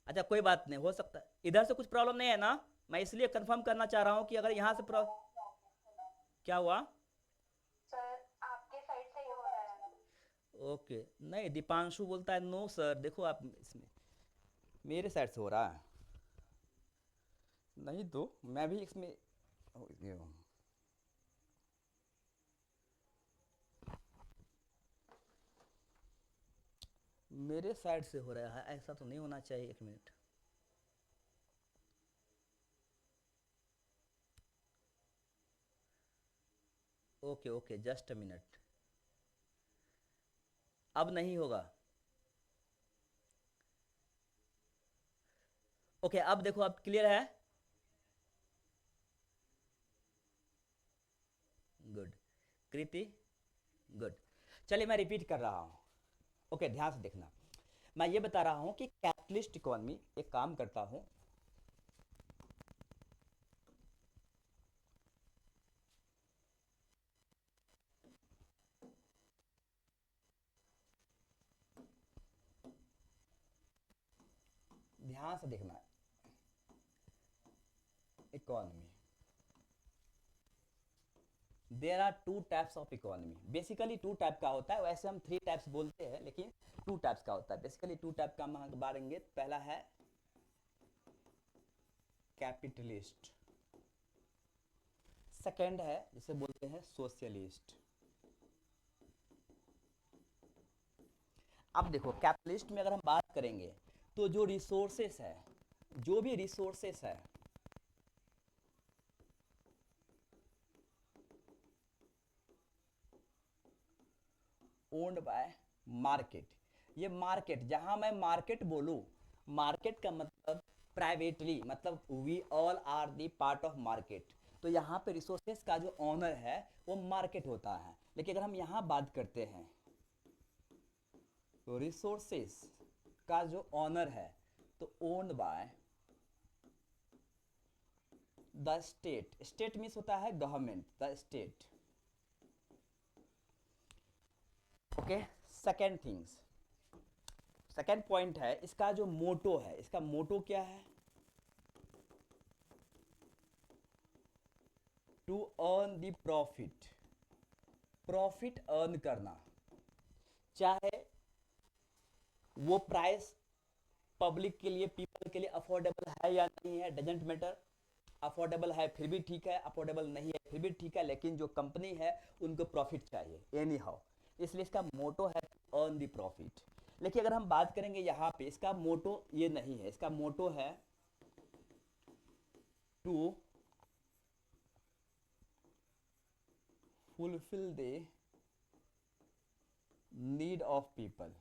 अच्छा कोई बात नहीं, हो सकता है इधर से कुछ प्रॉब्लम नहीं है ना। मैं इसलिए कंफर्म करना चाह रहा हूँ कि अगर यहाँ से नो प्रॉब्लम क्या हुआ? सर, आपके साइड से ही हो रहा है। ओके, नहीं दीपांशु बोलता है नो सर। देखो आप इसमें मेरे साइड से हो रहा है। नहीं तो मैं भी इसमें ये हूँ। मेरे साइड से हो रहा है, ऐसा तो नहीं होना चाहिए। एक minute. Okay okay, just a minute. अब नहीं होगा। ओके, अब देखो, अब क्लियर है। गुड। कृति। गुड। चलिए मैं रिपीट कर रहा हूँ। ओके, ध्यान से देखना। मैं ये बता रहा हूँ कि कैपिटलिस्ट इकोनॉमी एक काम करता हूँ। ध्यान से देखना। Economy, there are two types of economy. Basically two type का होता है, वैसे हम थ्री टाइप्स बोलते हैं, लेकिन टू टाइप्स का होता है। बेसिकली टू टाइप का हम बारेंगे। पहला है कैपिटलिस्ट, सेकंड है जिसे बोलते हैं सोशलिस्ट। अब देखो, कैपिटलिस्ट में अगर हम बात करेंगे तो जो रिसोर्सेस है, जो भी रिसोर्सेस है, ओन्ड बाय मार्केट। ये मार्केट, जहां मैं मार्केट बोलूं, मार्केट का मतलब प्राइवेटली, मतलब we all are the part of market. तो यहाँ पे रिसोर्सेस का जो ऑनर है वो मार्केट होता है। लेकिन अगर हम यहाँ बात करते हैं तो रिसोर्सेस का जो ऑनर है तो owned by the state. State means होता है government, the state. Okay, second things, second point है, इसका जो मोटो है, इसका मोटो क्या है? To earn the profit. Profit earn करना, चाहे वो प्राइस पब्लिक के लिए, पीपल के लिए अफोर्डेबल है या नहीं है, डजेंट मैटर। अफोर्डेबल है फिर भी ठीक है, अफोर्डेबल नहीं है फिर भी ठीक है, लेकिन जो कंपनी है उनको प्रॉफिट चाहिए एनी हाउ। इसलिए इसका मोटो है अर्न द प्रॉफिट। लेकिन अगर हम बात करेंगे यहाँ पे, इसका मोटो ये नहीं है। इसका मोटो है to fulfil the need of people.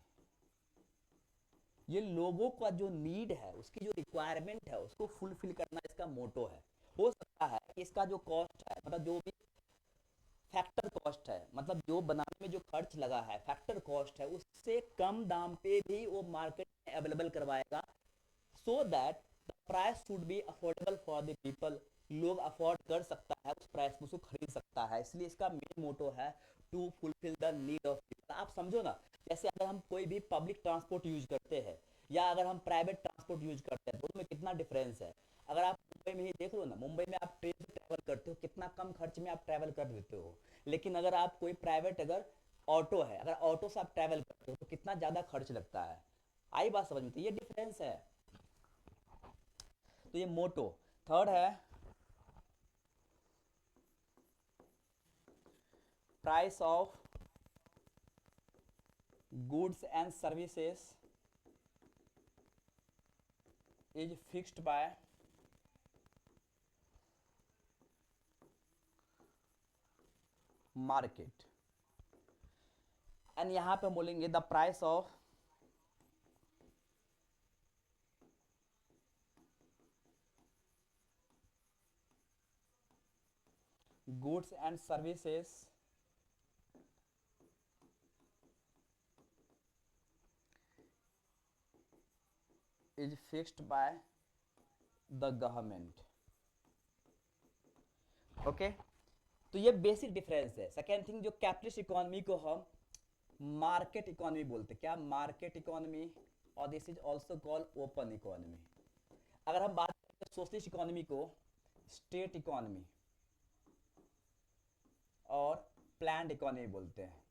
ये लोगों का जो नीड है, उसकी जो रिक्वायरमेंट है, उसको फुलफिल करना इसका मोटो है। हो सकता है कि इसका जो कॉस्ट है, मतलब जो भी फैक्टर कॉस्ट है, मतलब जो बनाने में जो खर्च लगा है, फैक्टर कॉस्ट है, उससे कम दाम पे भी वो मार्केट में अवेलेबल करवाएगा, so that the price should be affordable for the people. लोग अफोर्ड कर सकता है उस प्राइस में, उसको खरीद सकता है। इसलिए इसका मेन मोटो है to fulfil the need of people. आप समझो ना, जैसे अगर हम कोई भी पब्लिक ट्रांसपोर्ट यूज करते हैं या अगर हम प्राइवेट ट्रांसपोर्ट यूज करते हैं, दोनों में कितना डिफरेंस है। अगर आप मुंबई में ही देख लो ना, मुंबई में आप ट्रेन से ट्रैवल करते हो, कितना कम खर्च में आप ट्रैवल कर देते हो। लेकिन अगर आप कोई प्राइवेट, अगर ऑटो है, अगर ऑटो से आप ट्रैवल करते हो तो कितना ज़्यादा खर्च लगता है। आई बात समझ में? तो ये डिफरेंस है। तो ये मोटो। थर्ड है price of goods and services is fixed by market. And यहां पे बोलेंगे the price of goods and services is fixed by the government. Okay, तो ये बेसिक डिफरेंस है। सेकेंड थिंग, जो कैपिटलिस्ट इकोनॉमी को हम मार्केट इकोनॉमी बोलते हैं, क्या? Market economy. और this is also called open economy. अगर हम बात करें सोशलिस्ट इकोनॉमी को स्टेट इकोनॉमी और प्लान्ड इकोनॉमी बोलते हैं।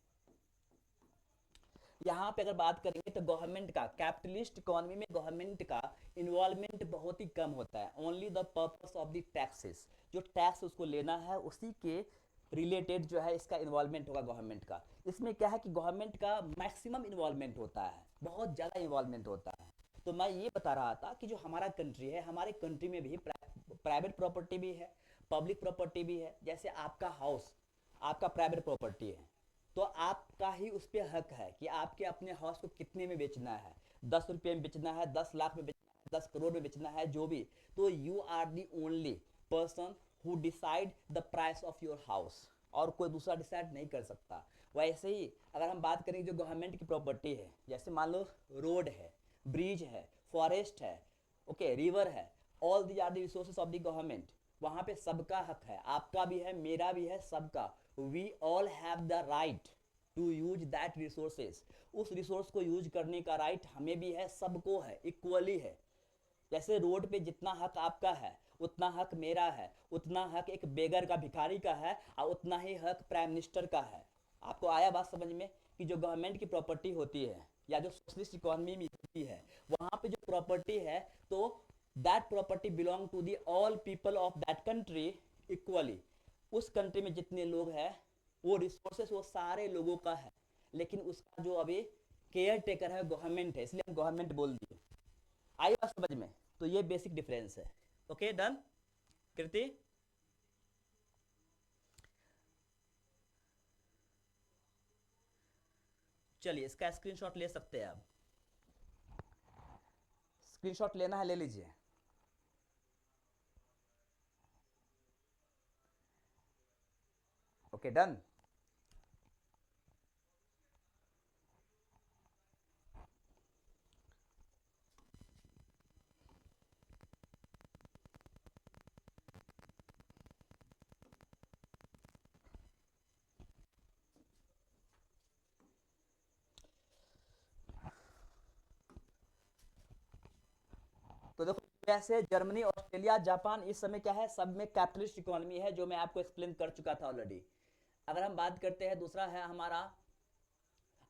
यहाँ पे अगर बात करेंगे तो गवर्नमेंट का, कैपिटलिस्ट इकोनॉमी में गवर्नमेंट का इन्वॉल्वमेंट बहुत ही कम होता है। Only the purpose of the taxes, जो टैक्स उसको लेना है उसी के रिलेटेड जो है इसका इन्वॉल्वमेंट होगा गवर्नमेंट का। इसमें क्या है कि गवर्नमेंट का मैक्सिमम इन्वॉल्वमेंट होता है, बहुत ज़्यादा इन्वॉल्वमेंट होता है। तो मैं ये बता रहा था कि जो हमारा कंट्री है, हमारे कंट्री में भी प्राइवेट प्रॉपर्टी भी है, पब्लिक प्रॉपर्टी भी है। जैसे आपका हाउस आपका प्राइवेट प्रॉपर्टी है, तो आपका ही उस पर हक है कि आपके अपने हाउस को कितने में बेचना है, 10 रुपये में बेचना है, 10 लाख में बेचना है, 10 करोड़ में बेचना है, जो भी। तो you are the only person who decide the price of your house, और कोई दूसरा डिसाइड नहीं कर सकता। वैसे ही अगर हम बात करें जो गवर्नमेंट की प्रॉपर्टी है, जैसे मान लो रोड है, ब्रिज है, फॉरेस्ट है, ओके, रिवर है, all the are the resources of the government. वहाँ पे सबका हक है, आपका भी है, मेरा भी है, सबका। We all have the right to use that resources. उस रिसोर्स को यूज करने का राइट हमें भी है, सबको है, इक्वली है। जैसे रोड पे जितना हक आपका है उतना हक मेरा है, उतना हक एक बेगर का, भिखारी का है, और उतना ही हक प्राइम मिनिस्टर का है। आपको आया बात समझ में कि जो गवर्नमेंट की प्रॉपर्टी होती है या जो सोशलिस्ट इकोनॉमी में होती है, वहाँ पे जो प्रॉपर्टी है, तो that property belong to the all people of that country equally. उस कंट्री में जितने लोग हैं, वो रिसोर्सेस वो सारे लोगों का है, लेकिन उसका जो अभी केयर टेकर है गवर्नमेंट है, इसलिए हम गवर्नमेंट बोल दिए। आई बात समझ में? तो ये बेसिक डिफरेंस है। ओके, डन कृति? चलिए इसका स्क्रीनशॉट ले सकते हैं आप। स्क्रीनशॉट लेना है ले लीजिए। Okay, done. तो देखो, यूएसए, जर्मनी, ऑस्ट्रेलिया, जापान, इस समय क्या है, सब में कैपिटलिस्ट इकोनॉमी है, जो मैं आपको एक्सप्लेन कर चुका था ऑलरेडी। अगर हम बात करते हैं, दूसरा है हमारा,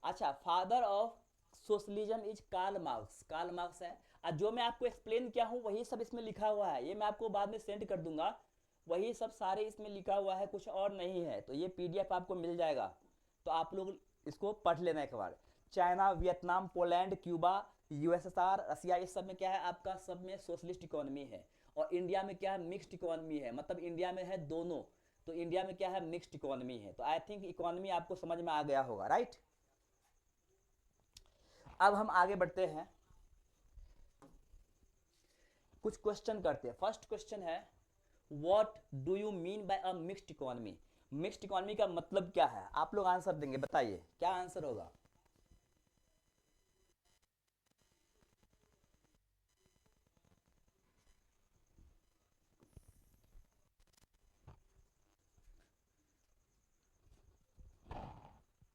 अच्छा, father of socialism is Karl Marx. Karl Marx है, और जो मैं आपको एक्सप्लेन किया हूँ वही सब इसमें लिखा हुआ है। ये मैं आपको बाद में सेंड कर दूंगा, वही सब सारे इसमें लिखा हुआ है, कुछ और नहीं है। तो ये पीडीएफ आपको मिल जाएगा, तो आप लोग इसको पढ़ लेना एक बार। China, Vietnam, Poland, Cuba, USSR, Russia, इस सब में क्या है, आपका सब में सोशलिस्ट इकोनॉमी है। और इंडिया में क्या है, मिक्स्ड इकोनॉमी है, मतलब इंडिया में है दोनों। तो इंडिया में क्या है, मिक्स्ड इकोनॉमी है। तो आई थिंक इकोनॉमी आपको समझ में आ गया होगा, राइट? अब हम आगे बढ़ते हैं, कुछ क्वेश्चन करते हैं। फर्स्ट क्वेश्चन है, what do you mean bye a mixed economy? Mixed economy का मतलब क्या है? आप लोग आंसर देंगे, बताइए क्या आंसर होगा।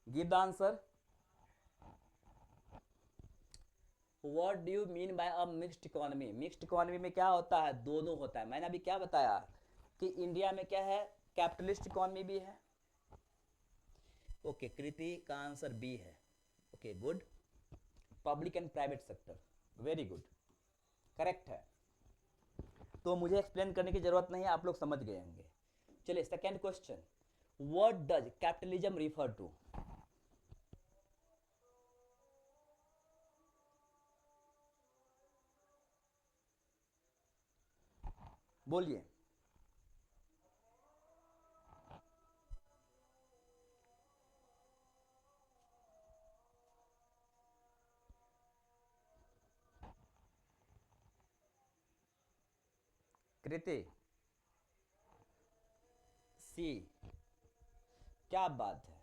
Give the answer. What do you mean bye a mixed economy? Mixed economy में क्या होता है, दोनों होता है। मैंने अभी क्या बताया कि इंडिया में क्या है, कैपिटलिस्ट इकोनॉमी भी है। ओके, कृति का आंसर बी है। Okay, good. Public and private sector, very good, correct है। तो मुझे एक्सप्लेन करने की जरूरत नहीं है, आप लोग समझ गए होंगे। चलिए second question, what does capitalism refer to? बोलिए। कृति, सी, क्या बात है,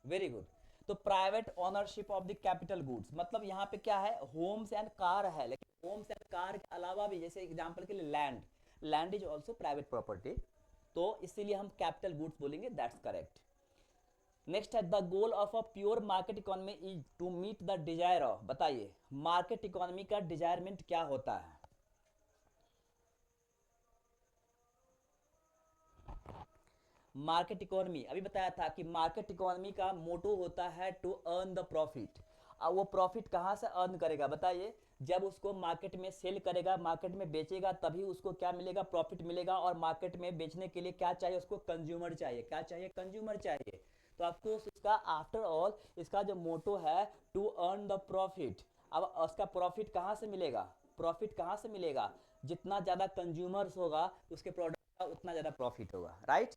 वेरी गुड। तो private ownership of the capital goods, मतलब यहाँ पे क्या है, होम्स एंड कार है, लेकिन होम्स एंड कार के अलावा भी, जैसे एग्जांपल के लिए land, land is also private property, तो इसीलिए हम कैपिटल गुड्स बोलेंगे, दैट्स करेक्ट। नेक्स्ट है, the goal of a pure market economy is to meet the desire of, बताइए मार्केट इकोनॉमी का डिजायरमेंट क्या होता है? मार्केट इकोनॉमी, अभी बताया था कि मार्केट इकोनॉमी का मोटो होता है टू अर्न द प्रॉफिट। वो प्रॉफिट कहाँ से अर्न करेगा बताइए? जब उसको मार्केट में सेल करेगा, मार्केट में बेचेगा, तभी उसको क्या मिलेगा? प्रॉफिट मिलेगा। और मार्केट में बेचने के लिए क्या चाहिए उसको? कंज्यूमर चाहिए। क्या चाहिए? कंज्यूमर चाहिए। तो आपको इसका आफ्टर ऑल इसका जो मोटो है, टू अर्न द प्रॉफिट। अब उसका प्रॉफिट कहाँ से मिलेगा? प्रॉफिट कहाँ से मिलेगा? जितना ज़्यादा कंज्यूमर्स होगा उसके प्रोडक्ट का उतना ज़्यादा प्रॉफिट होगा। राइट?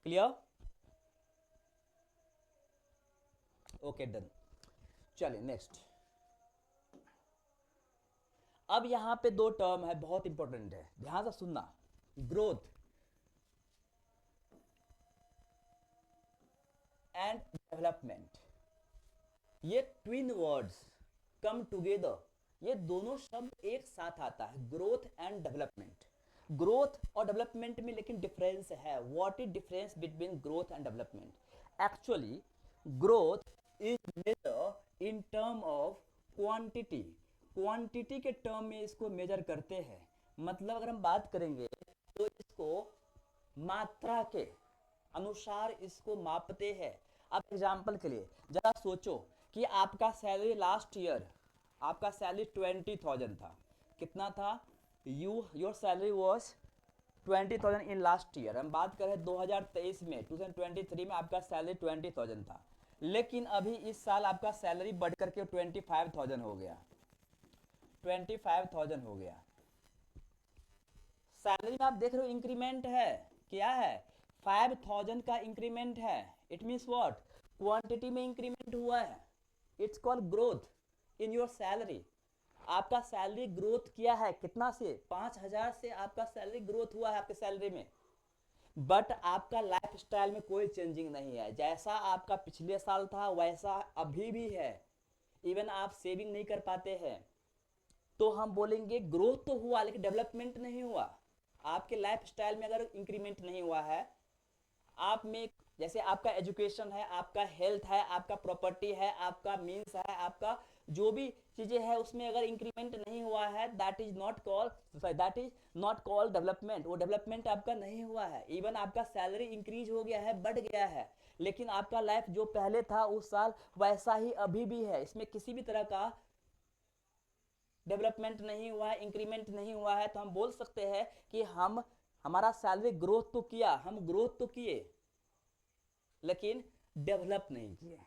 क्लियर? Okay, done. चलिए नेक्स्ट। अब यहां पे दो टर्म है, बहुत इंपॉर्टेंट है, ध्यान से सुनना। ग्रोथ एंड डेवलपमेंट, ये ट्विन वर्ड्स कम टुगेदर। ये दोनों शब्द एक साथ आता है, ग्रोथ एंड डेवलपमेंट। ग्रोथ और डेवलपमेंट में लेकिन डिफरेंस है। What is difference between growth and development? Actually growth is measure in term of quantity. Quantity के टर्म में इसको मेजर करते हैं। मतलब अगर हम बात करेंगे तो इसको मात्रा के अनुसार इसको मापते हैं। अब एग्जाम्पल के लिए जरा सोचो कि आपका सैलरी लास्ट ईयर, आपका सैलरी 20,000 था। कितना था? Your salary was 20,000 in last year. हम बात करें 2023 में, 2023 में आपका सैलरी 20,000 था। लेकिन अभी इस साल आपका सैलरी बढ़ करके 25,000 हो गया। 25,000 हो गया। सैलरी में आप देख रहे हो इंक्रीमेंट है। क्या है? 5,000 का इंक्रीमेंट है। It means what? क्वांटिटी में इंक्रीमेंट हुआ है। It's called growth in your salary. आपका सैलरी ग्रोथ किया है कितना से? 5,000 से आपका सैलरी ग्रोथ हुआ है आपके सैलरी में। बट आपका लाइफ स्टाइल में कोई चेंजिंग नहीं है। जैसा आपका पिछले साल था वैसा अभी भी है। इवन आप सेविंग नहीं कर पाते हैं तो हम बोलेंगे ग्रोथ तो हुआ लेकिन डेवलपमेंट नहीं हुआ। आपके लाइफ स्टाइल में अगर इंक्रीमेंट नहीं हुआ है, आप में जैसे आपका एजुकेशन है, आपका हेल्थ है, आपका प्रॉपर्टी है, आपका मीन्स है, आपका जो भी चीजें है उसमें अगर इंक्रीमेंट नहीं हुआ है, that is not called development. वो डेवलपमेंट आपका नहीं हुआ है। इवन आपका सैलरी इंक्रीज हो गया है, बढ़ गया है, लेकिन आपका लाइफ जो पहले था उस साल वैसा ही अभी भी है। इसमें किसी भी तरह का डेवलपमेंट नहीं हुआ है, इंक्रीमेंट नहीं हुआ है। तो हम बोल सकते हैं कि हमारा सैलरी ग्रोथ तो किया, हम ग्रोथ तो किए लेकिन डेवलप नहीं किए।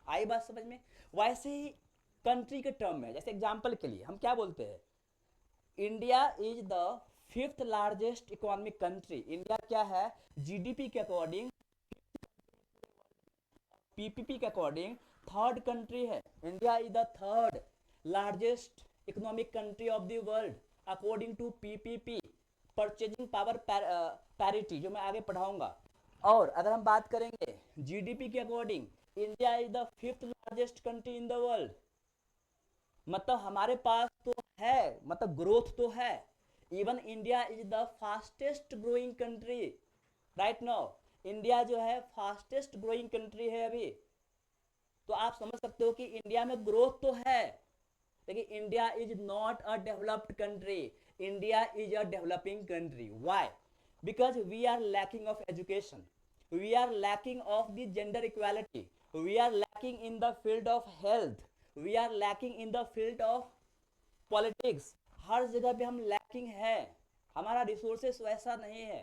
आई बात समझ में? वैसे ही कंट्री के टर्म में, जैसे एग्जांपल के लिए हम क्या बोलते हैं? India is the 5th largest economic country. India क्या है? जीडीपी के अकॉर्डिंग, पीपीपी के अकॉर्डिंग थर्ड कंट्री है। India is the 3rd largest economic country of the world according to PPP, purchasing power parity, जो मैं आगे पढ़ाऊंगा। और अगर हम बात करेंगे जीडीपी के according, India is the 5th largest country in the world. मतलब हमारे पास तो है, मतलब ग्रोथ तो है। Even India is the fastest growing country right now. India जो है फास्टेस्ट ग्रोइंग कंट्री है अभी। तो आप समझ सकते हो कि इंडिया में ग्रोथ तो है लेकिन India is not a developed country. India is a developing country. Why? Because we are lacking of education, we are lacking of the gender equality, we are lacking in the field of health, we are lacking in the field of politics. हर जगह पे हम lacking है। हमारा resources वैसा नहीं है।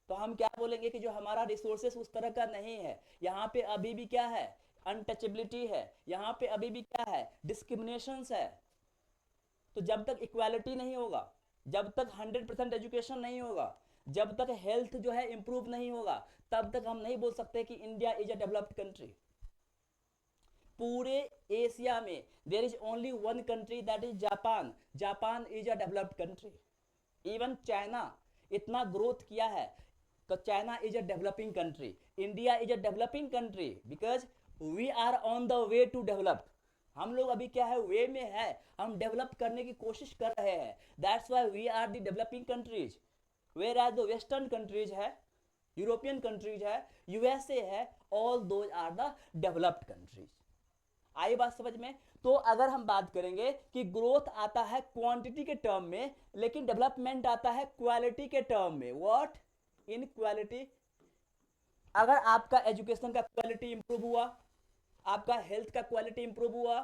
तो हम क्या बोलेंगे कि जो हमारा रिसोर्सेस उस तरह का नहीं है। यहाँ पे अभी भी क्या है? अनटचेबिलिटी है। यहाँ पे अभी भी क्या है? डिस्क्रिमिनेशंस है। तो जब तक इक्वालिटी नहीं होगा, जब तक 100% एजुकेशन नहीं होगा, जब तक हेल्थ जो है इंप्रूव नहीं होगा, तब तक हम नहीं बोल सकते कि India is a developed country. पूरे एशिया में there is only one country that is Japan. Japan is a developed country. Even China इतना ग्रोथ किया है तो China is a developing country. India is a developing country because we are on the way to develop. हम लोग अभी क्या है? वे में है, हम डेवलप करने की कोशिश कर रहे हैं। That's why we are the developing countries. Where are the western countries है, यूरोपियन कंट्रीज है, यूएसए है, all those are the developed countries. आई बात समझ में? तो अगर हम बात करेंगे कि ग्रोथ आता है क्वांटिटी के टर्म में लेकिन डेवलपमेंट आता है क्वालिटी के टर्म में। व्हाट? In quality. अगर आपका एजुकेशन का क्वालिटी इंप्रूव हुआ, आपका हेल्थ का क्वालिटी इंप्रूव हुआ,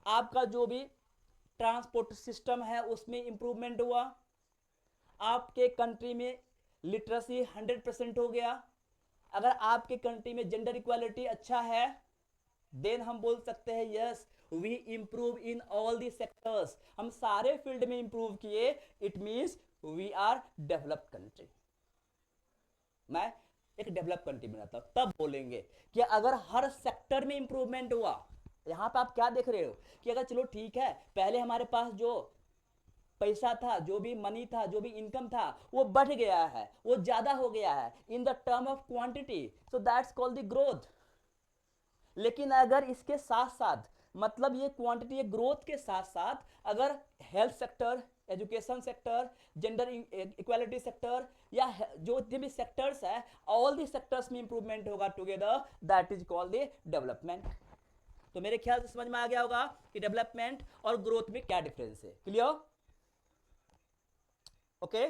आपका जो भी ट्रांसपोर्ट सिस्टम है उसमें इंप्रूवमेंट हुआ, आपके कंट्री में लिटरेसी 100% हो गया, अगर आपके कंट्री में जेंडर इक्वालिटी अच्छा है, देन हम बोल सकते हैं yes we improve in all the sectors, हम सारे फील्ड में इंप्रूव किए, it means we are developed country. मैं एक डेवलप कंट्री में रहता हूं, तब बोलेंगे कि अगर हर सेक्टर में इंप्रूवमेंट हुआ। यहां पे आप क्या देख रहे हो कि अगर चलो ठीक है, पहले हमारे पास जो पैसा था, जो भी मनी था, जो भी इनकम था, वो बढ़ गया है, वो ज्यादा हो गया है in the term of quantity, so that's called the growth. लेकिन अगर इसके साथ साथ, मतलब ये क्वांटिटी, ये ग्रोथ के साथ साथ अगर health sector, education sector, gender equality sector, या जो जितने भी सेक्टर्स है, ऑल दी सेक्टर्स में इंप्रूवमेंट होगा together, that is called the development. तो मेरे ख्याल से समझ में आ गया होगा कि डेवलपमेंट और ग्रोथ में क्या डिफरेंस है। क्लियर? Okay,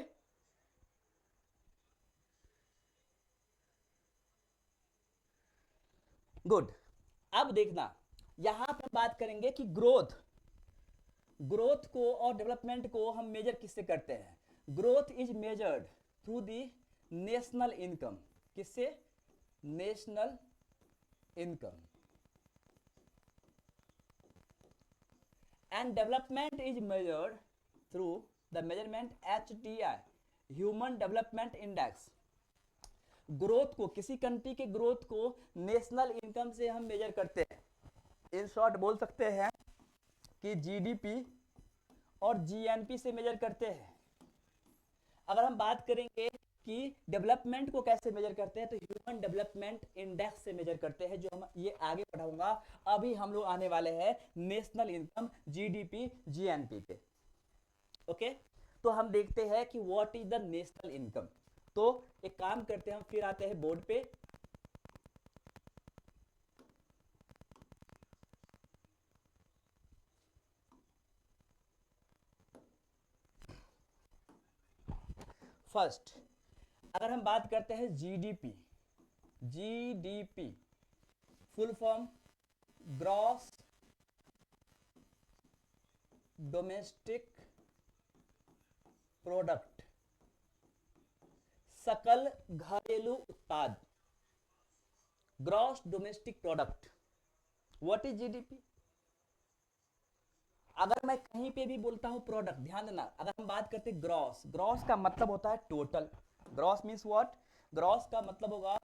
good. अब देखना, यहां पर बात करेंगे कि ग्रोथ को और डेवलपमेंट को हम मेजर किससे करते हैं। Growth is measured through the national income. किससे? National income. And development is measured through the measurement HDI, human development index. Growth को, किसी कंट्री के ग्रोथ को नेशनल इनकम से हम मेजर करते हैं। इन शॉर्ट बोल सकते हैं कि GDP और GNP से मेजर करते हैं। अगर हम बात करेंगे कि डेवलपमेंट को कैसे मेजर करते हैं, तो ह्यूमन डेवलपमेंट इंडेक्स से मेजर करते हैं, जो हम ये आगे पढ़ाऊंगा। अभी हम लोग आने वाले हैं नेशनल इनकम, GDP, GNP पे। ओके, तो हम देखते हैं कि what is the national income. तो एक काम करते हैं, हम फिर आते हैं बोर्ड पे। फर्स्ट, अगर हम बात करते हैं GDP, full form gross domestic product, सकल घरेलू उत्पाद, gross domestic product. What is GDP? अगर मैं कहीं पे भी बोलता हूं प्रोडक्ट, ध्यान देना, अगर हम बात करते हैं ग्रॉस, ग्रॉस का मतलब होता है total. Gross means what? Gross का मतलब होगा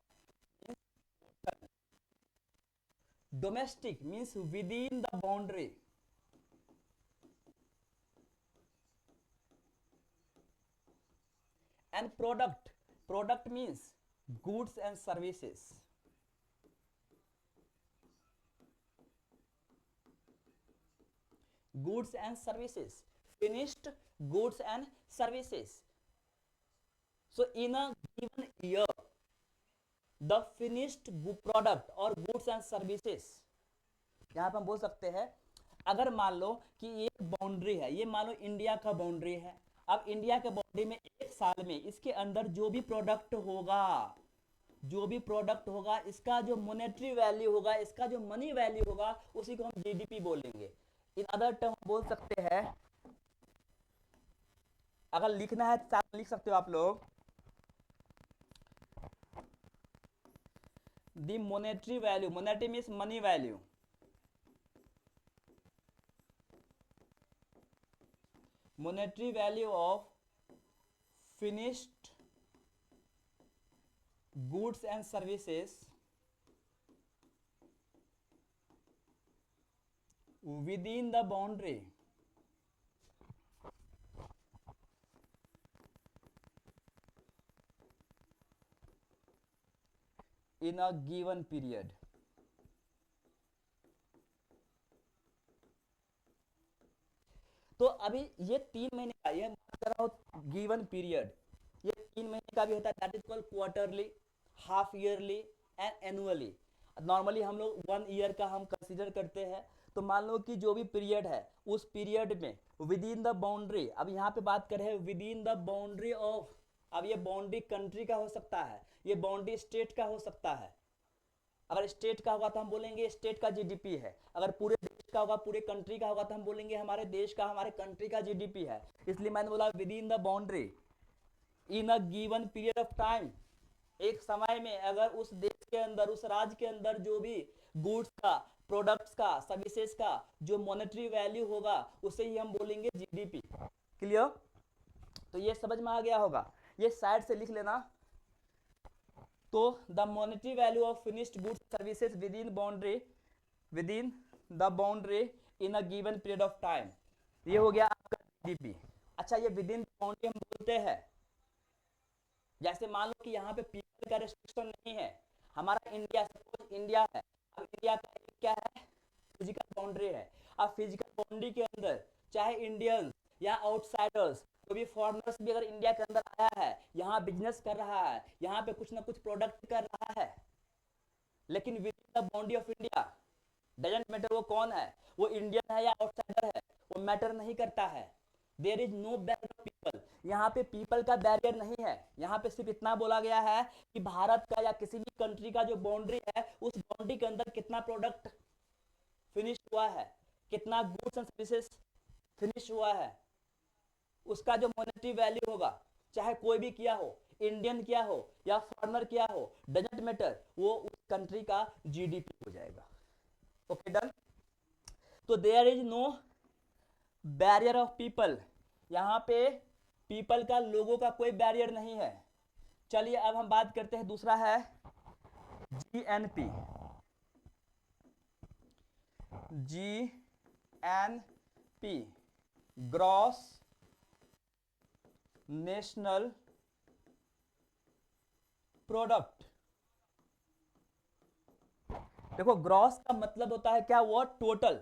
domestic, means with in the boundary, and product means goods and services. Goods and services, finished goods and services. So in a given year, the finished product or goods and services, यहाँ पे हम बोल सकते हैं, अगर मान लो कि एक बाउंड्री है, ये मान लो इंडिया का बाउंड्री है। अब इंडिया के बाउंड्री में एक साल में इसके अंदर जो भी प्रोडक्ट होगा, इसका जो मॉनेटरी वैल्यू होगा, इसका जो मनी वैल्यू होगा, उसी को हम GDP बोलेंगे। इन अदर टर्म बोल सकते हैं, अगर लिखना है तो साथ लिख सकते हो आप लोग, the monetary value, monetary means money value, monetary value of finished goods and services within the boundary in a given period। तो अभी ये 3 महीने का, ये बात कर रहा हूं गिवन पीरियड, ये 3 महीने का भी होता है, that is called quarterly, half yearly and annually. Normally हम लोग 1 ईयर का हम कंसीडर करते हैं। तो मान लो कि जो भी पीरियड है, उस पीरियड में विद इन द बाउंड्री, अब यहाँ पे बात करें with in the boundary of, अब ये बाउंड्री कंट्री का हो सकता है, ये बाउंड्री स्टेट का हो सकता है, अगर स्टेट का होगा तो हम बोलेंगे स्टेट का जीडीपी है, अगर पूरे देश का होगा, पूरे कंट्री का होगा तो हम बोलेंगे हमारे देश का, हमारे कंट्री का जीडीपी है। इसलिए मैंने बोला with in the boundary in a given period of time, एक समय में अगर उस देश के अंदर, उस राज्य के अंदर जो भी गुड्स का, प्रोडक्ट्स का, सर्विसेज का जो मॉनेटरी वैल्यू होगा उसे ही हम बोलेंगे जीडीपी। क्लियर? तो ये समझ में आ गया होगा, ये साइड से लिख लेना। तो the monetary value of finished goods services with in the boundary in a given period of time, ये हो गया आपका जीडीपी। अच्छा, ये विद इन बाउंड्री हम बोलते हैं, जैसे मान लो कि यहाँ पे पीपल का रेस्ट्रिक्शन नहीं है, हमारा इंडिया, सपोज इंडिया है, अब इंडिया का एक क्या है, फिजिकल बाउंड्री है। अब फिजिकल बाउंड्री के अंदर चाहे इंडियंस या आउटसाइडर्स, कोई भी फॉरेनर्स भी अगर इंडिया के अंदर आया है, यहाँ बिजनेस कर रहा है, यहाँ पे कुछ ना कुछ प्रोडक्ट कर रहा है, लेकिन with in the boundary of India, doesn't matter वो कौन है, वो इंडियन है या आउटसाइडर है, वो मैटर नहीं करता है। There is no barrier of people, यहाँ पे पीपल का बैरियर नहीं है। यहाँ पे सिर्फ इतना बोला गया है कि भारत का या किसी भी कंट्री का जो बाउंड्री है, उस बाउंड्री के अंदर कितना प्रोडक्ट फिनिश हुआ है, कितना गुड्स एंड सर्विसेज फिनिश हुआ है, उसका जो मॉनेटरी वैल्यू होगा, चाहे कोई भी किया हो, इंडियन किया हो या फॉरेनर किया हो, डजेंट मैटर, वो उस कंट्री का जीडीपी हो जाएगा। Okay, done. तो there is no barrier of people, यहाँ पे पीपल का, लोगों का कोई बैरियर नहीं है। चलिए अब हम बात करते हैं, दूसरा है GNP. GNP gross national product. देखो, ग्रॉस का मतलब होता है क्या, वो टोटल,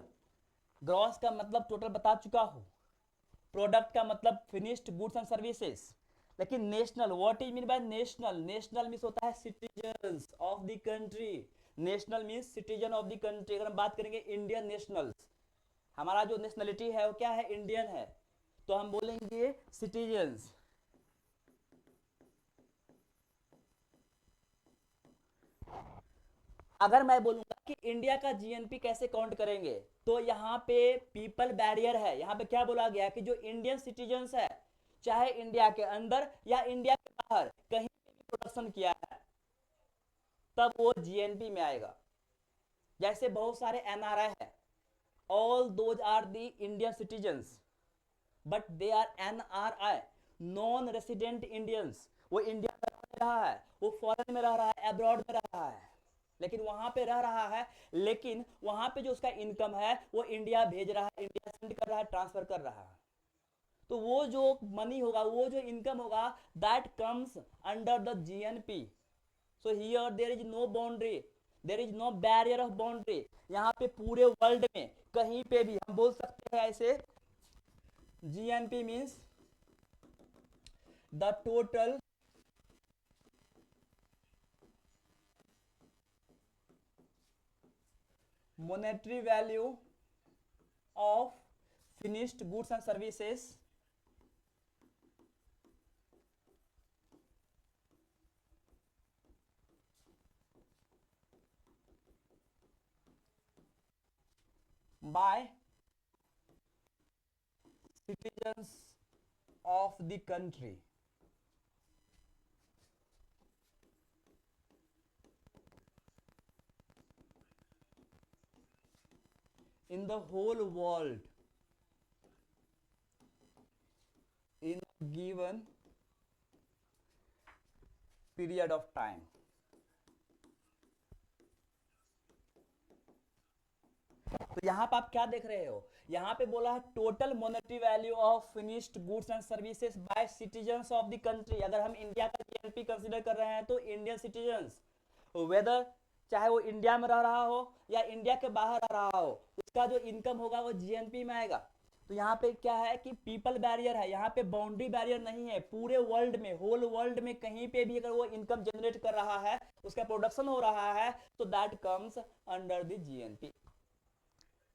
ग्रॉस का मतलब टोटल बता चुका हूं, प्रोडक्ट का मतलब फिनिश्ड गुड्स एंड सर्विसेज। लेकिन national, what is mean by national, national means होता है citizens of the country, national means citizen of the country. अगर हम बात करेंगे इंडियन नेशनल्स, हमारा जो नेशनलिटी है वो क्या है, इंडियन है, तो हम बोलेंगे सिटीजन्स। अगर मैं बोलूंगा कि इंडिया का जीएनपी कैसे काउंट करेंगे, तो यहाँ पे पीपल बैरियर है, यहाँ पे क्या बोला गया कि जो इंडियन सिटीजन्स है, चाहे इंडिया के अंदर या इंडिया के बाहर कहीं पे भी प्रोडक्शन किया है, तब वो जीएनपी में आएगा। जैसे बहुत सारे एनआरआई है, all those are the Indian citizens but they are NRI, non resident Indians, वो इंडिया में रह रहा है, वो फॉरेन में रह रहा है, अब्रॉड में रह रहा है, लेकिन वहां पे रह रहा है, लेकिन वहां पे जो उसका इनकम है वो इंडिया भेज रहा है, इंडिया सेंड कर रहा है, ट्रांसफर कर रहा है। तो वो जो मनी होगा, वो जो इनकम होगा, that comes under the GNP. So here there is no boundary, there is no barrier of boundary. यहाँ पे पूरे वर्ल्ड में कहीं पे भी हम बोल सकते हैं ऐसे, GNP means the total monetary value of finished goods and services by citizens of the country in the whole world in a given period of time। तो यहाँ पे आप क्या देख रहे हो, यहाँ पे बोला है total monetary value of finished goods and services by citizens of the country. अगर हम इंडिया का जीएनपी कंसीडर कर रहे हैं तो इंडियन सिटीजन्स, वेदर चाहे वो इंडिया में रह रहा हो या इंडिया के बाहर रह रहा हो, उसका जो इनकम होगा वो जीएनपी में आएगा। तो यहाँ पे क्या है कि पीपल बैरियर है, यहाँ पे बाउंड्री बैरियर नहीं है, पूरे वर्ल्ड में, होल वर्ल्ड में कहीं पे भी अगर वो इनकम जनरेट कर रहा है, उसका प्रोडक्शन हो रहा है, तो that comes under the GNP.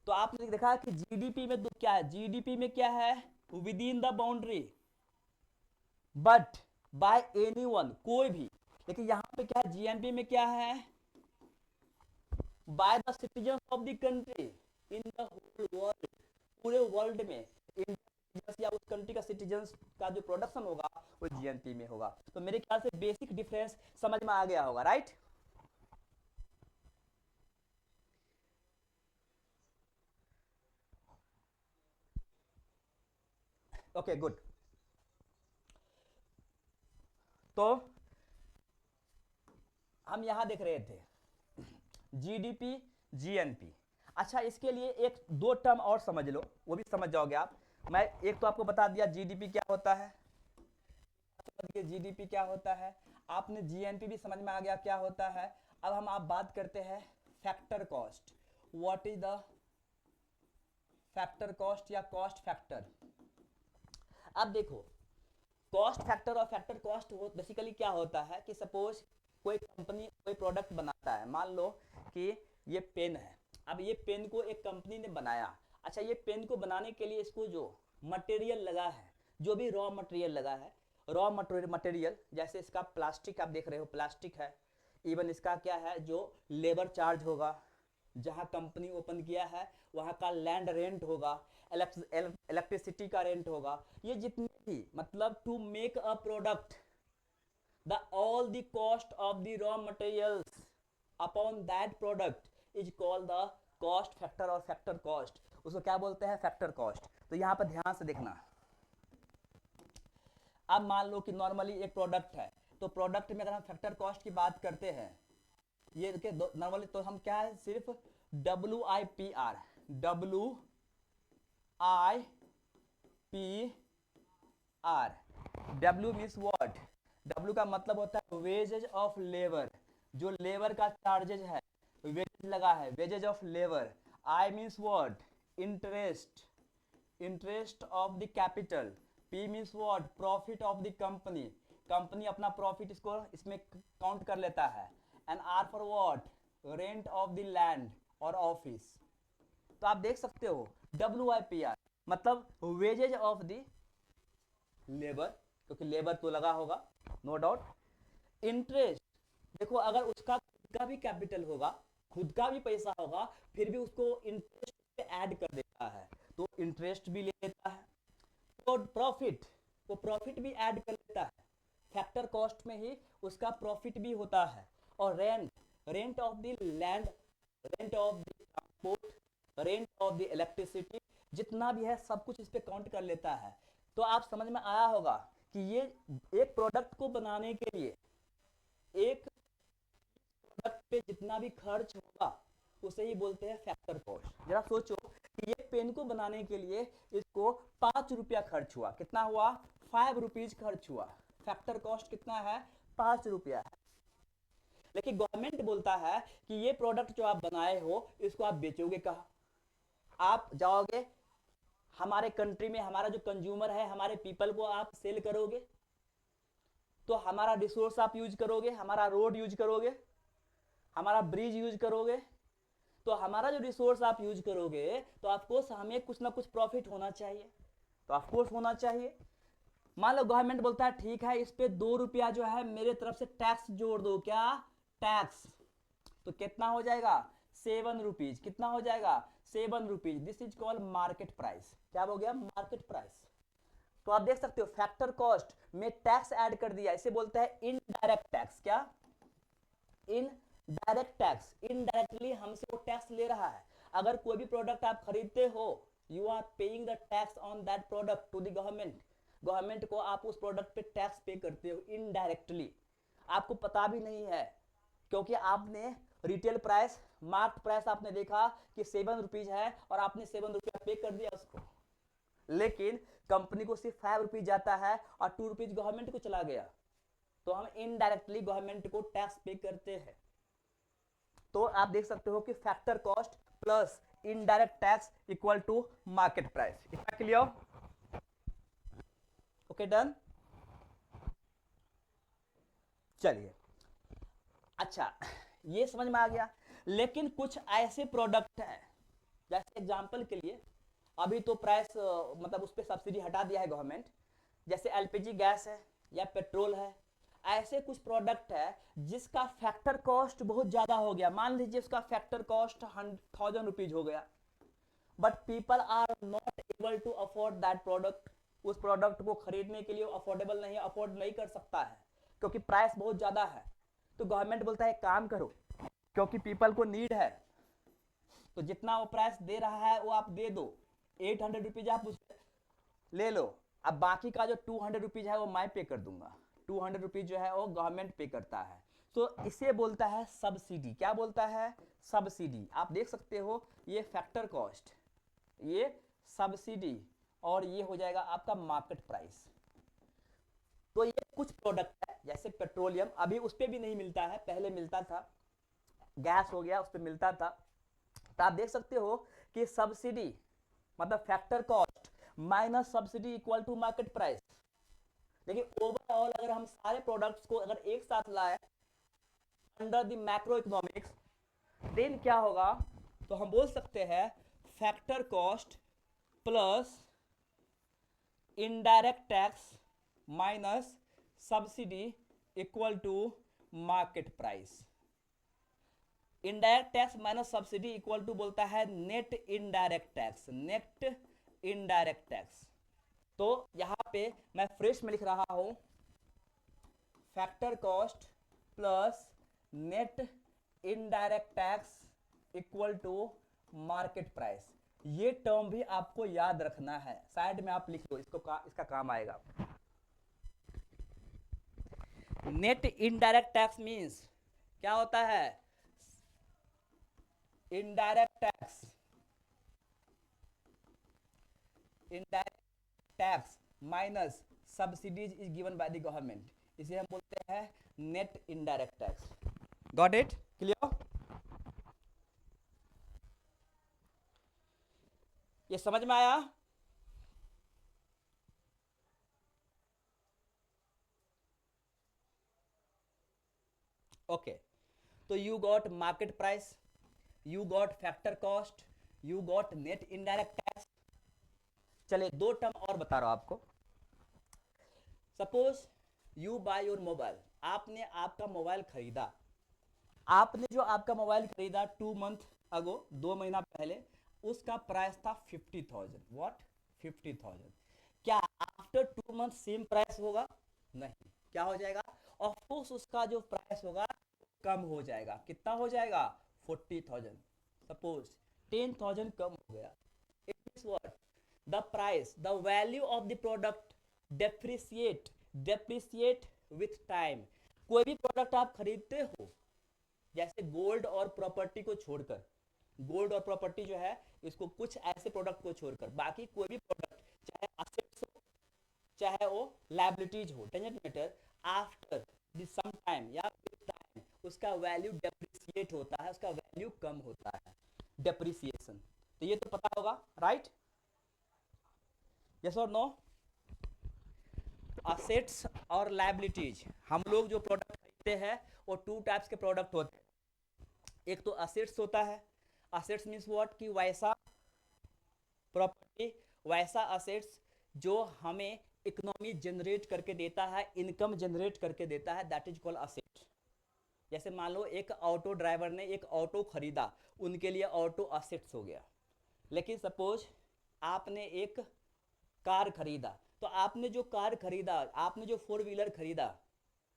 तो आपने देखा कि जीडीपी में क्या है, जीडीपी में क्या है, with in the boundary but by anyone, कोई भी। लेकिन यहाँ पे क्या है, जीएनपी में क्या है, by the citizen of the country in the whole world, पूरे वर्ल्ड में इंडिया या उस कंट्री का सिटीजन्स का जो प्रोडक्शन होगा वो जीएनपी में होगा। तो मेरे ख्याल से बेसिक डिफरेंस समझ में आ गया होगा, राइट? Okay good. तो हम यहां देख रहे थे जीडीपी, जीएनपी। अच्छा, इसके लिए एक दो टर्म और समझ लो, वो भी समझ जाओगे आप। मैं एक तो आपको बता दिया जीडीपी क्या होता है, जीडीपी क्या होता है, आपने जीएनपी भी समझ में आ गया क्या होता है। अब हम आप बात करते हैं factor cost. What is the factor cost या कॉस्ट फैक्टर? अब देखो, कॉस्ट फैक्टर और फैक्टर कॉस्ट बेसिकली क्या होता है कि सपोज कोई कंपनी कोई प्रोडक्ट बनाता है, मान लो कि ये पेन है। अब ये पेन को एक कंपनी ने बनाया। अच्छा, ये पेन को बनाने के लिए इसको जो मटेरियल लगा है, जो भी रॉ मटेरियल लगा है, रॉ मटेरियल जैसे इसका प्लास्टिक, आप देख रहे हो प्लास्टिक है। इवन इसका क्या है, जो लेबर चार्ज होगा, जहाँ कंपनी ओपन किया है वहाँ का लैंड रेंट होगा, इलेक्ट्रिसिटी का रेंट होगा, ये जितनी भी मतलब to make a product, the all the cost of the raw materials upon that product is called the cost factor और factor cost। उसको क्या बोलते हैं? Factor cost. तो यहाँ पर ध्यान से देखना। अब मान लो कि नॉर्मली एक प्रोडक्ट है, तो प्रोडक्ट में अगर हम फैक्टर कॉस्ट की बात करते हैं, ये नॉर्मली तो हम क्या है, सिर्फ WIPR, WIPR, W means what? W का मतलब होता है वेजेज ऑफ लेबर, जो लेबर का चार्जेज है, वेजेज लगा है, wages of labour. I means what? Interest, interest of the capital. P means what? Profit of the company, company अपना प्रॉफिट इसको इसमें काउंट कर लेता है। And R for what? Rent of the land और ऑफिस। तो आप देख सकते हो WIPR मतलब वेजेज ऑफ द लेबर, क्योंकि लेबर तो लगा होगा, नो डाउट। इंटरेस्ट, देखो अगर उसका खुद का भी कैपिटल होगा, खुद का भी पैसा होगा, फिर भी उसको इंटरेस्ट पे ऐड कर देता है, तो इंटरेस्ट भी ले लेता है। तो प्रॉफिट, वो प्रॉफिट भी ऐड कर लेता है, फैक्टर कॉस्ट में ही उसका प्रॉफिट भी होता है। और rent, rent of the land, rent of the transport, rent of the electricity, जितना भी है सब कुछ इस पे काउंट कर लेता है। तो आप समझ में आया होगा कि ये एक प्रोडक्ट को बनाने के लिए, एक प्रोडक्ट पे जितना भी खर्च होगा उसे ही बोलते हैं फैक्टर कॉस्ट। जरा सोचो कि ये पेन को बनाने के लिए इसको 5 रुपया खर्च हुआ, कितना हुआ? 5 रुपीज खर्च हुआ। फैक्टर कॉस्ट कितना है? 5 रुपया है। लेकिन गवर्नमेंट बोलता है कि ये प्रोडक्ट जो आप बनाए हो इसको आप बेचोगे कहाँ? आप जाओगे हमारे कंट्री में, हमारा जो कंज्यूमर है, हमारे पीपल को आप सेल करोगे, तो हमारा रिसोर्स आप यूज करोगे, हमारा रोड यूज करोगे, हमारा ब्रिज यूज करोगे। तो हमारा जो रिसोर्स आप यूज करोगे तो आपको हमें कुछ ना कुछ प्रॉफिट होना चाहिए, तो ऑफकोर्स होना चाहिए। मान लो गवर्नमेंट बोलता है ठीक है, इस पे 2 रुपया जो है मेरे तरफ से टैक्स जोड़ दो। क्या? टैक्स। तो कितना हो जाएगा? 7 रुपीज। कितना हो जाएगा? 7 rupees. This is called market price. क्या हो गया? Market price. तो आप देख सकते हो फैक्टर कॉस्ट में टैक्स ऐड कर दिया, इसे बोलते हैं इनडायरेक्ट टैक्स। क्या? Indirect tax. इनडायरेक्टली हमसे वो टैक्स ले रहा है। अगर कोई भी प्रोडक्ट आप खरीदते हो, you are paying the tax on that product to the government. Government को आप उस प्रोडक्ट पे टैक्स पे करते हो इनडायरेक्टली, आपको पता भी नहीं है, क्योंकि आपने रिटेल प्राइस, मार्क प्राइस आपने देखा कि 7 रुपीज है और आपने 7 रुपया पे कर दिया उसको, लेकिन कंपनी को सिर्फ 5 रुपीज जाता है और 2 रुपीज गवर्नमेंट को चला गया। तो हम इनडायरेक्टली गवर्नमेंट को टैक्स पे करते हैं। तो आप देख सकते हो कि factor cost plus indirect tax equal to market price. इतना क्लियर? Okay, done. चलिए, अच्छा ये समझ में आ गया। लेकिन कुछ ऐसे प्रोडक्ट हैं, जैसे एग्जांपल के लिए अभी तो प्राइस मतलब उस पर सब्सिडी हटा दिया है गवर्नमेंट, जैसे एलपीजी गैस है या पेट्रोल है। ऐसे कुछ प्रोडक्ट है जिसका फैक्टर कॉस्ट बहुत ज़्यादा हो गया, मान लीजिए उसका फैक्टर कॉस्ट 1000 रुपीज हो गया, but people are not able to afford that product. उस प्रोडक्ट को खरीदने के लिए अफोर्डेबल नहीं, अफोर्ड नहीं कर सकता है क्योंकि प्राइस बहुत ज़्यादा है। तो गवर्नमेंट बोलता है काम करो, क्योंकि पीपल को नीड है, तो जितना वो प्राइस दे रहा है वो आप दे दो, 800 रुपीज आप उससे ले लो, अब बाकी का जो 200 रुपीज है वो मैं पे कर दूंगा, 200 रुपीज जो है वो गवर्नमेंट पे करता है। तो इसे बोलता है सब्सिडी। क्या बोलता है? सब्सिडी। आप देख सकते हो ये फैक्टर कॉस्ट, ये सब्सिडी, और ये हो जाएगा आपका मार्केट प्राइस। तो ये कुछ प्रोडक्ट है जैसे पेट्रोलियम, अभी उस पर भी नहीं मिलता है, पहले मिलता था, गैस हो गया उस पर मिलता था। तो आप देख सकते हो कि सब्सिडी मतलब factor cost minus subsidy equal to market price. लेकिन ओवरऑल अगर हम सारे प्रोडक्ट्स को अगर एक साथ लाए under the macro economics, then क्या होगा? तो हम बोल सकते हैं factor cost plus indirect tax minus subsidy equal to market price. Indirect tax minus subsidy equal to बोलता है net indirect tax, net indirect tax. तो यहां पे मैं फ्रेश में लिख रहा हूं factor cost plus net indirect tax equal to market price. ये टर्म भी आपको याद रखना है, साइड में आप लिख लो, इसका काम आएगा। नेट इनडायरेक्ट टैक्स मींस क्या होता है? Indirect tax, indirect tax minus subsidies is given by the government, इसे हम बोलते हैं net indirect tax. Got it? Clear? ये समझ में आया? ओके, तो you got market price, you got factor cost, you got net indirect tax. चले दो टर्म और बता रहा हूं आपको। Suppose you by your mobile, आपने आपका मोबाइल खरीदा, आपने जो आपका मोबाइल खरीदा 2 मंथ अगो, 2 महीना पहले, उसका प्राइस था 50,000। व्हाट? 50,000। क्या आफ्टर 2 मंथ सेम प्राइस होगा? नहीं। क्या हो जाएगा? ऑफ कोर्स उसका जो प्राइस होगा कम हो जाएगा। कितना हो जाएगा? 40,000। सपोज 10,000 कम हो गया। It means what? The price, the value of the product depreciate with time. कोई भी प्रोडक्ट आप खरीदते हो, जैसे गोल्ड और प्रॉपर्टी को छोड़कर, गोल्ड और प्रॉपर्टी जो है इसको, कुछ ऐसे प्रोडक्ट को छोड़कर बाकी कोई भी प्रोडक्ट, चाहे असेट्स हो चाहे वो लायबिलिटीज हो, doesn't matter, after some time या विद टाइम उसका वैल्यू डेप्रिसिएट होता है, उसका वैल्यू कम होता है, डेप्रिसिएशन। तो ये तो पता होगा, राइट? यस और नो? असेट्स और लायबिलिटीज, हम लोग जो प्रोडक्ट खरीदते हैं वो 2 टाइप्स के प्रोडक्ट होते हैं। एक तो असेट्स होता है, असेट्स मीन्स व्हाट? कि वैसा प्रॉपर्टी, वैसा असेट्स जो हमें इकोनॉमी जनरेट करके देता है, इनकम जनरेट करके देता है, दैट इज कॉल्ड असेट। जैसे मान लो एक ऑटो ड्राइवर ने एक ऑटो खरीदा, उनके लिए ऑटो असेट्स हो गया। लेकिन सपोज आपने एक कार खरीदा, तो आपने जो कार खरीदा, आपने जो 4 व्हीलर खरीदा,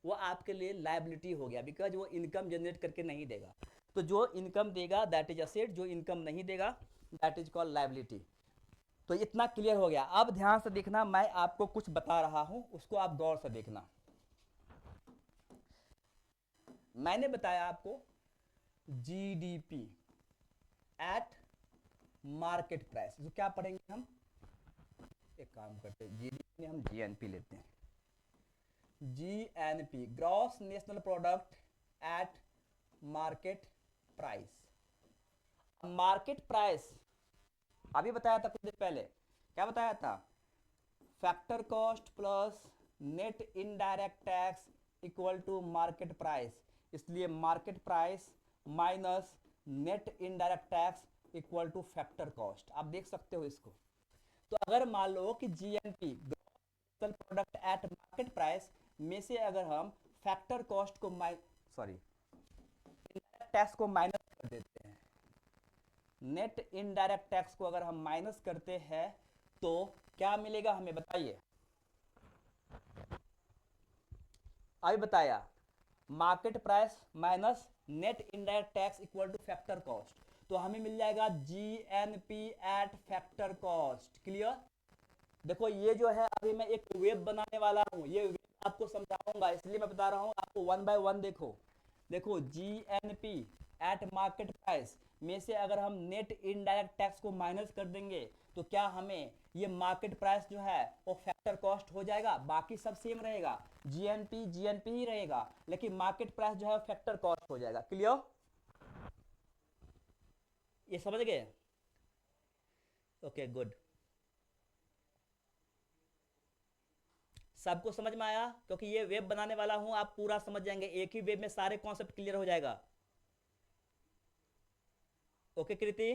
वो आपके लिए लायबिलिटी हो गया, बिकॉज वो इनकम जनरेट करके नहीं देगा। तो जो इनकम देगा दैट इज असेट, जो इनकम नहीं देगा दैट इज कॉल्ड लायबिलिटी। तो इतना क्लियर हो गया। अब ध्यान से देखना, मैं आपको कुछ बता रहा हूं, उसको आप गौर से देखना। मैंने बताया आपको जीडीपी एट मार्केट प्राइस, जो क्या पढ़ेंगे हम? एक काम करते हैं, जीडीपी में हम जीएनपी लेते हैं। GNP, gross national product at market price. Market price अभी बताया था कुछ देर पहले, क्या बताया था? Factor cost plus net indirect tax equal to market price. इसलिए market price minus net indirect tax equal to factor cost. आप देख सकते हो इसको। तो अगर मान लो कि GNP, gross national product at market price, में से अगर हम फैक्टर कॉस्ट को सॉरी टैक्स को माइनस कर देते हैं, नेट इनडायरेक्ट टैक्स को अगर हम माइनस करते हैं तो क्या मिलेगा हमें बताइए। अभी बताया, market price minus net indirect tax equal to factor cost, तो हमें मिल जाएगा GNP eight factor cost. Clear. देखो ये जो है अभी मैं एक वेब बनाने वाला हूँ, ये वेब आपको समझाऊंगा इसलिए मैं बता रहा हूँ आपको वन बाय वन। देखो देखो जीएनपी एट मार्केट प्राइस में से अगर हम नेट इनडायरेक्ट टैक्स को माइनस कर देंगे तो क्या हमें ये मार्केट प्राइस जो है वो फैक्टर कॉस्ट हो जाएगा, बाकी सब सेम रहेगा, जीएनपी जीएनपी ही रहेगा, लेकिन मार्केट प्राइस जो है फैक्टर कॉस्ट हो जाएगा। क्लियर, ये समझ गए? ओके गुड, सबको समझ में आया? क्योंकि ये वेब बनाने वाला हूं, आप पूरा समझ जाएंगे, एक ही वेब में सारे कॉन्सेप्ट क्लियर हो जाएगा। Okay Kriti,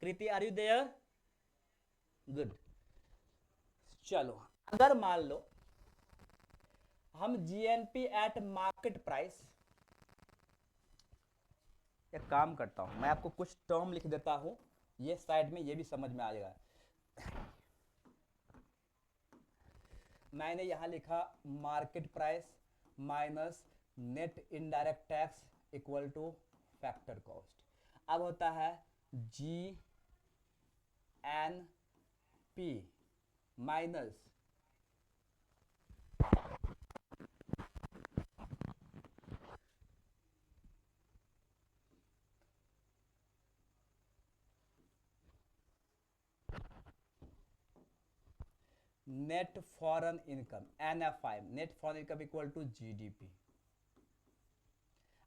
Kriti are you there? Good. चलो अगर मान लो हम जीएनपी एट मार्केट प्राइस, एक काम करता हूं मैं आपको कुछ टर्म लिख देता हूं, ये साइड में ये भी समझ में आ जाएगा। मैंने यहां लिखा market price minus net indirect tax equal to factor cost. अब होता है G N P minus net foreign income NFI, net foreign income equal to GDP.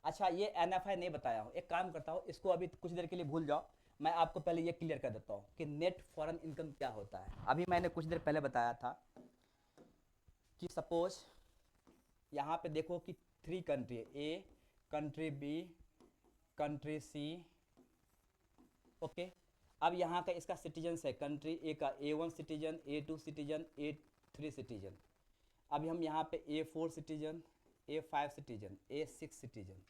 अच्छा ये एनएफआई नहीं बताया हूं, एक काम करता हूं इसको अभी कुछ देर के लिए भूल जाओ, मैं आपको पहले ये क्लियर कर देता हूं कि नेट फॉरेन इनकम क्या होता है। अभी मैंने कुछ देर पहले बताया था कि सपोज यहां पे देखो कि 3 कंट्री है, A country B country C. Okay, अब यहाँ का इसका सिटीजन है कंट्री ए का A1 citizen, A2 citizen, A3 citizen. अभी हम यहाँ पे A4 citizen, A5 citizen, A6 citizen,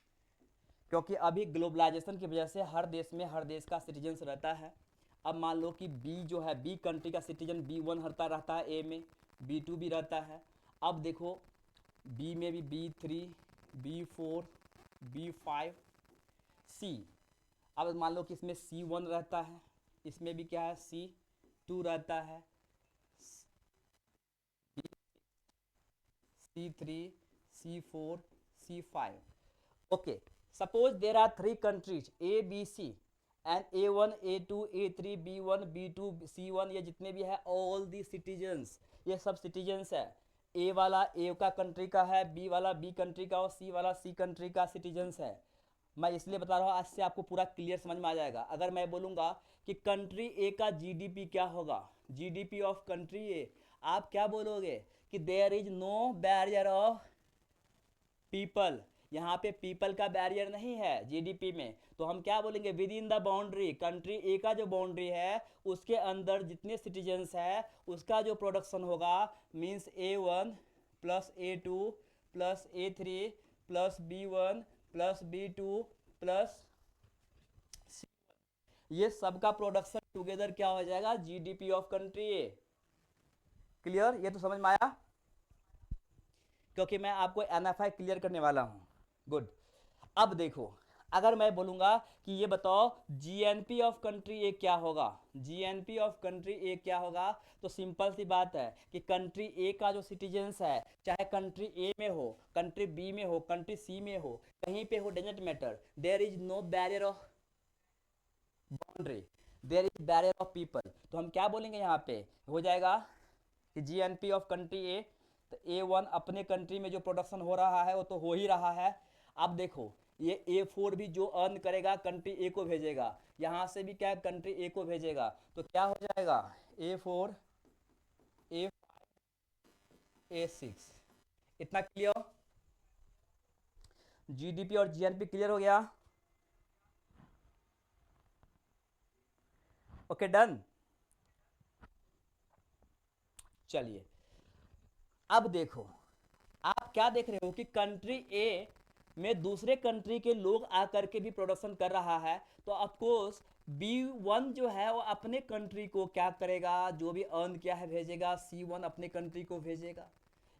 क्योंकि अभी ग्लोबलाइजेशन की वजह से हर देश में हर देश का सिटीजन रहता है। अब मान लो कि बी जो है बी कंट्री का सिटीजन B1 रहता है, ए में B2 भी रहता है। अब देखो बी में भी B3 B4 B5 सी, अब मान लो कि इसमें C1 रहता है, इसमें भी क्या है C2 रहता है, C3 C4 C5। okay, suppose there are 3 countries A B C and A1 A2 A3 B1 B2 C1, ये जितने भी है all the citizens, ये सब citizens है। A वाला A का कंट्री का है, B वाला B कंट्री का और C वाला C कंट्री का सिटीजन्स है। मैं इसलिए बता रहा हूँ आज से आपको पूरा क्लियर समझ में आ जाएगा। अगर मैं बोलूँगा कि कंट्री ए का जीडीपी क्या होगा, जीडीपी ऑफ कंट्री ए, आप क्या बोलोगे कि there is no barrier of people, यहाँ पे पीपल का बैरियर नहीं है जीडीपी में, तो हम क्या बोलेंगे within the boundary, country A का जो बाउंड्री है उसके अंदर जितने सिटीजन्स है उसका जो प्रोडक्शन होगा means A1 plus A2 plus A3 plus B1 plus B2 plus C, ये सबका प्रोडक्शन टुगेदर क्या हो जाएगा GDP of country A. Clear, ये तो समझ में आया? क्योंकि मैं आपको एनएफआई क्लियर करने वाला हूं। गुड। अब देखो अगर मैं बोलूंगा कि ये बताओ जीएनपी ऑफ कंट्री ए क्या होगा, जीएनपी ऑफ कंट्री ए क्या होगा, तो सिंपल सी बात है कि कंट्री ए का जो सिटीजन्स है, चाहे कंट्री ए में हो, कंट्री बी में हो, कंट्री सी में हो, कहीं पे हो, doesn't matter, there is no barrier of boundary, there is barrier of people. तो हम क्या बोलेंगे यहाँ पे हो जाएगा कि जीएनपी ऑफ कंट्री ए, तो A1 अपने कंट्री में जो प्रोडक्शन हो रहा है वो तो हो ही रहा है। अब देखो ये A4 भी जो अर्न करेगा कंट्री ए को भेजेगा, यहाँ से भी क्या कंट्री ए को भेजेगा, तो क्या हो जाएगा A4 A5 A6। इतना क्लियर? जीडीपी और जीएनपी क्लियर हो गया? Okay done. चलिए अब देखो, आप क्या देख रहे हो कि कंट्री ए में दूसरे कंट्री के लोग आकर के भी प्रोडक्शन कर रहा है, तो ऑफकोर्स B1 जो है वो अपने कंट्री को क्या करेगा, जो भी अर्न किया है भेजेगा, C1 अपने कंट्री को भेजेगा।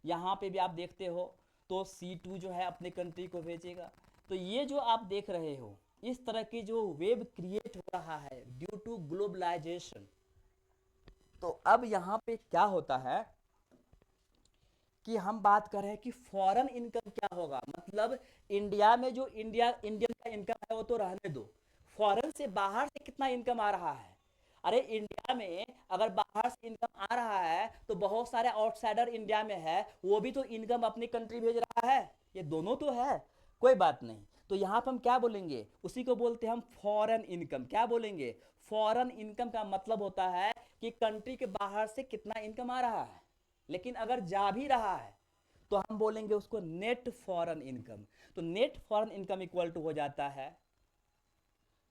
यहाँ पे भी आप देखते हो तो C2 जो है अपने कंट्री को भेजेगा। तो ये जो आप देख रहे हो इस तरह की जो वेब क्रिएट हो रहा है ड्यू टू ग्लोबलाइजेशन। तो अब यहाँ पे क्या होता है कि हम बात कर रहे हैं कि फॉरेन इनकम क्या होगा, मतलब इंडिया में जो इंडियन का इनकम है वो तो रहने दो, फॉरेन से बाहर से कितना इनकम आ रहा है। अरे इंडिया में अगर बाहर से इनकम आ रहा है तो बहुत सारे आउटसाइडर इंडिया में है, वो भी तो इनकम अपनी कंट्री भेज रहा है, ये दोनों तो है, कोई बात नहीं। तो यहाँ पर हम क्या बोलेंगे, उसी को बोलते हैं हम फॉरेन इनकम। क्या बोलेंगे, फॉरेन इनकम का मतलब होता है कि कंट्री के बाहर से कितना इनकम आ रहा है, लेकिन अगर जा भी रहा है तो हम बोलेंगे उसको नेट फॉरेन इनकम। तो net foreign income equal to हो जाता है,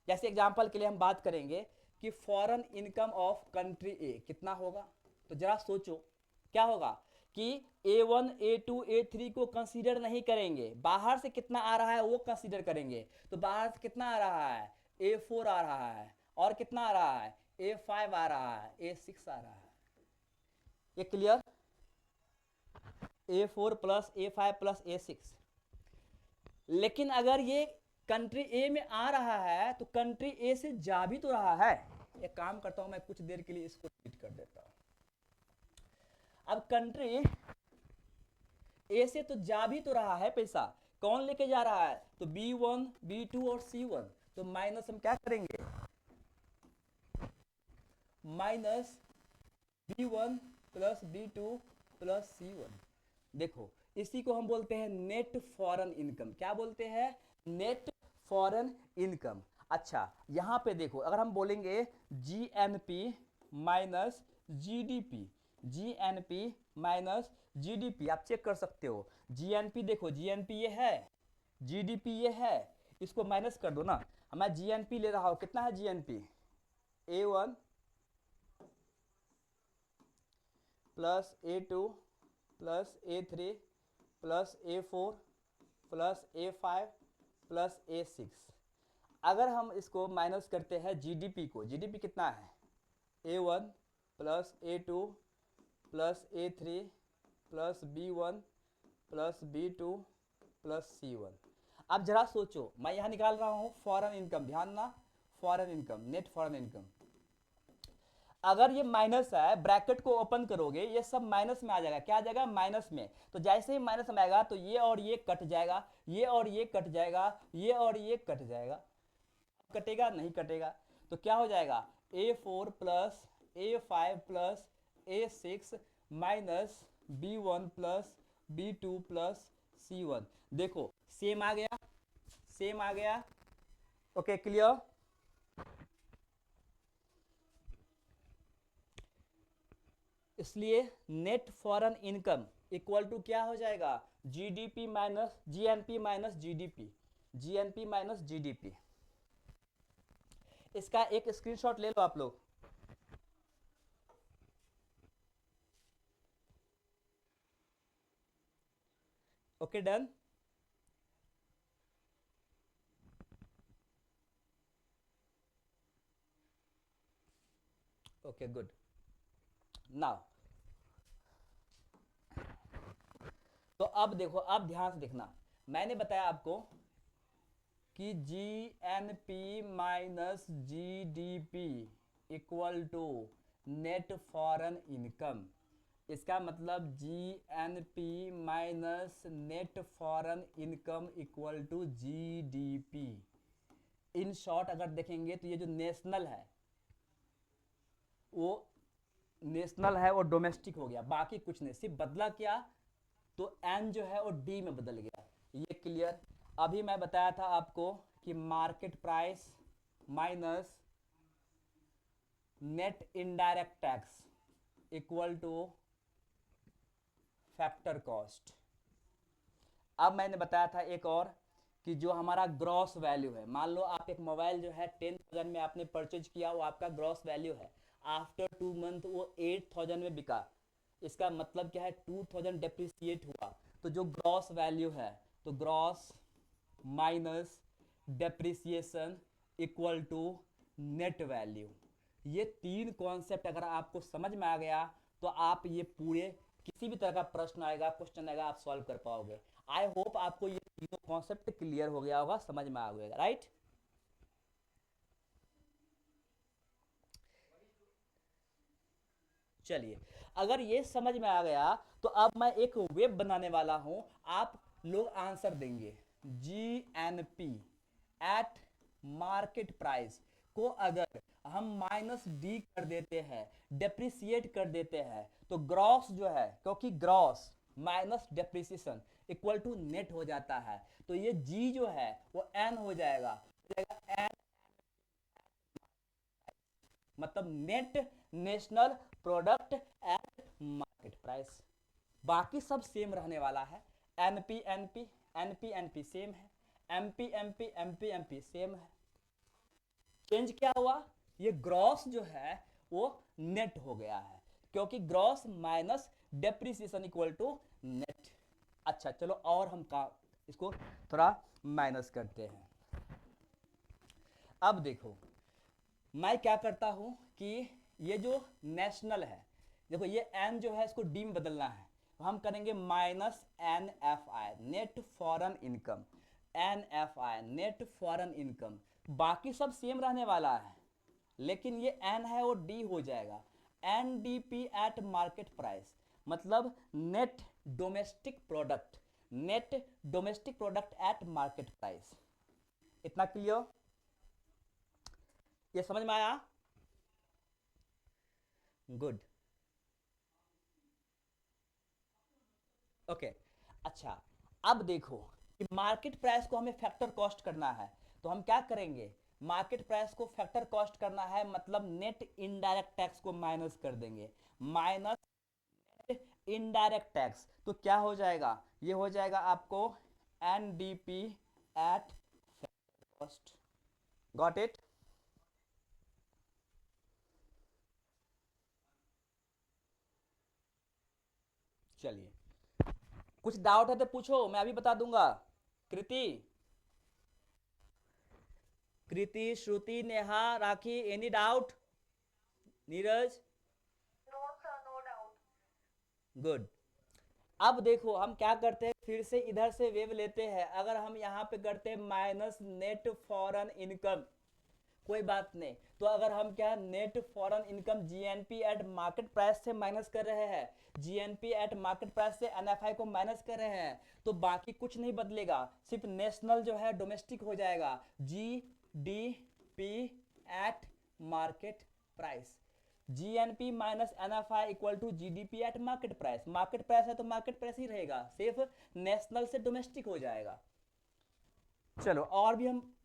जैसे एग्जांपल के लिए हम बात करेंगे कि फॉरेन इनकम ऑफ कंट्री ए कितना होगा। तो जरा सोचो क्या होगा कि A1 A2 A3 को कंसीडर नहीं करेंगे, बाहर से कितना आ रहा है वो कंसीडर करेंगे। तो बाहर से कितना आ रहा है, A4 आ रहा है, और कितना आ रहा है, A5 आ रहा है, A6 आ रहा है। ये clear, A4 plus A5 plus A6। लेकिन अगर ये कंट्री ए में आ रहा है तो कंट्री ए से जा भी तो रहा है। एक काम करता हूं मैं कुछ देर के लिए इसको डिलीट कर देता हूं। अब कंट्री ए से तो जा भी तो रहा है पैसा, कौन लेके जा रहा है, तो B1 B2 और C1। तो माइनस हम क्या करेंगे, minus B1 plus B2 plus C1। देखो इसी को हम बोलते हैं नेट फॉरेन इनकम। क्या बोलते हैं, नेट फॉरेन इनकम। अच्छा यहां पे देखो अगर हम बोलेंगे GNP minus GDP, GNP minus GDP, आप चेक कर सकते हो। GNP देखो, GNP ये है, GDP ये है, इसको माइनस कर दो ना। मैं GNP ले रहा हूं, कितना है GNP, A1 plus A2 plus A3 plus A4 plus A5 plus A6। अगर हम इसको माइनस करते हैं GDP को, GDP कितना है, A1 plus A2 plus A3 plus B1 plus B2 plus C1। अब जरा सोचो, मैं यहाँ निकाल रहा हूँ फॉरेन इनकम, ध्यान ना, foreign income, net foreign income. अगर ये माइनस है, ब्रैकेट को ओपन करोगे ये सब माइनस में आ जाएगा, क्या आ जाएगा, माइनस में। तो जैसे ही माइनस में आएगा तो ये और ये कट जाएगा, ये और ये कट जाएगा, ये और ये कट जाएगा, कटेगा नहीं कटेगा। तो क्या हो जाएगा, A4 plus A5 plus A6 minus B1 plus B2 plus C1। देखो सेम आ गया, सेम आ गया, ओके क्लियर। इसलिए net foreign income equal to क्या हो जाएगा, GDP minus GNP minus GDP, GNP minus GDP। इसका एक स्क्रीनशॉट ले लो आप लोग। Okay done. Okay good. Now तो अब देखो, अब ध्यान से देखना, मैंने बताया आपको कि GNP minus GDP equal to net foreign income. इसका मतलब GNP minus net foreign income equal to GDP। In short अगर देखेंगे तो ये जो नेशनल है वो नेशनल है, वो डोमेस्टिक हो गया, बाकी कुछ नहीं, सिर्फ बदला क्या, तो N जो है वो D में बदल गया। ये क्लियर। अभी मैं बताया था आपको कि market price minus net indirect tax equal to factor cost. अब मैंने बताया था एक और कि जो हमारा ग्रॉस वैल्यू है, मान लो आप एक मोबाइल जो है 10,000 में आपने परचेज किया, वो आपका ग्रॉस वैल्यू है, आफ्टर 2 मंथ वो 8,000 में बिका, इसका मतलब क्या है, 2000 डेप्रिसिएट हुआ, तो जो ग्रॉस वैल्यू है, तो gross minus depreciation equal to net value. ये तीन कॉन्सेप्ट अगर आपको समझ में आ गया तो आप ये पूरे किसी भी तरह का प्रश्न आएगा, क्वेश्चन आएगा, आप सॉल्व कर पाओगे। आई होप आपको ये तीनों कॉन्सेप्ट क्लियर हो गया होगा, समझ में आ गया, राइट। चलिए, अगर ये समझ में आ गया तो अब मैं एक वेब बनाने वाला हूं, आप लोग आंसर देंगे। GNP एट मार्केट प्राइस को अगर हम -D कर देते हैं, डेप्रिसिएट कर देते हैं, तो ग्रॉस जो है, क्योंकि gross minus depreciation equal to net हो जाता है, तो ये G जो है वो N हो जाएगा N, मतलब net national product at market price. बाकी सब सेम रहने वाला है, NP NP NP NP same है, MP MP MP MP same है। चेंज क्या हुआ, ये ग्रॉस जो है वो नेट हो गया है, क्योंकि gross minus depreciation equal to net. अच्छा चलो, और हम का इसको थोड़ा माइनस करते हैं। अब देखो, मैं क्या करता हूं कि ये जो नेशनल है, देखो ये एन जो है इसको डी में बदलना है, तो हम करेंगे -NFI net foreign income, NFI net foreign income. बाकी सब सेम रहने वाला है, लेकिन ये एन है वो डी हो जाएगा, NDP एट मार्केट प्राइस, मतलब net domestic product, net domestic product at market price. इतना क्लियर, ये समझ में आया? Good, okay. अच्छा, अब देखो कि मार्केट प्राइस को हमें फैक्टर कॉस्ट करना है, तो हम क्या करेंगे, मार्केट प्राइस को फैक्टर कॉस्ट करना है, मतलब नेट इनडायरेक्ट टैक्स को माइनस कर देंगे, माइनस इनडायरेक्ट टैक्स, तो क्या हो जाएगा, ये हो जाएगा आपको NDP eight factor cost. Got it? चलिए, कुछ डाउट है तो पूछो, मैं अभी बता दूंगा। Kriti, Kriti, Shruti, Neha, Rakhi, any doubt? Neeraj? No sir, no doubt. Good. अब देखो हम क्या करते हैं, फिर से इधर से वेव लेते हैं, अगर हम यहाँ पे करते हैं माइनस नेट फॉरेन इनकम, कोई बात नहीं, तो अगर हम क्या net foreign income GNP eight market price से माइनस कर रहे हैं, GNP एट मार्केट प्राइस से NFI को माइनस कर रहे हैं, तो बाकी कुछ नहीं बदलेगा, सिर्फ नेशनल जो है डोमेस्टिक हो जाएगा, GDP at market price. GNP minus NFI equal to GDP at market price, market price है तो मार्केट प्राइस ही रहेगा, सिर्फ नेशनल से डोमेस्टिक हो जाएगा। चलो, और भी हम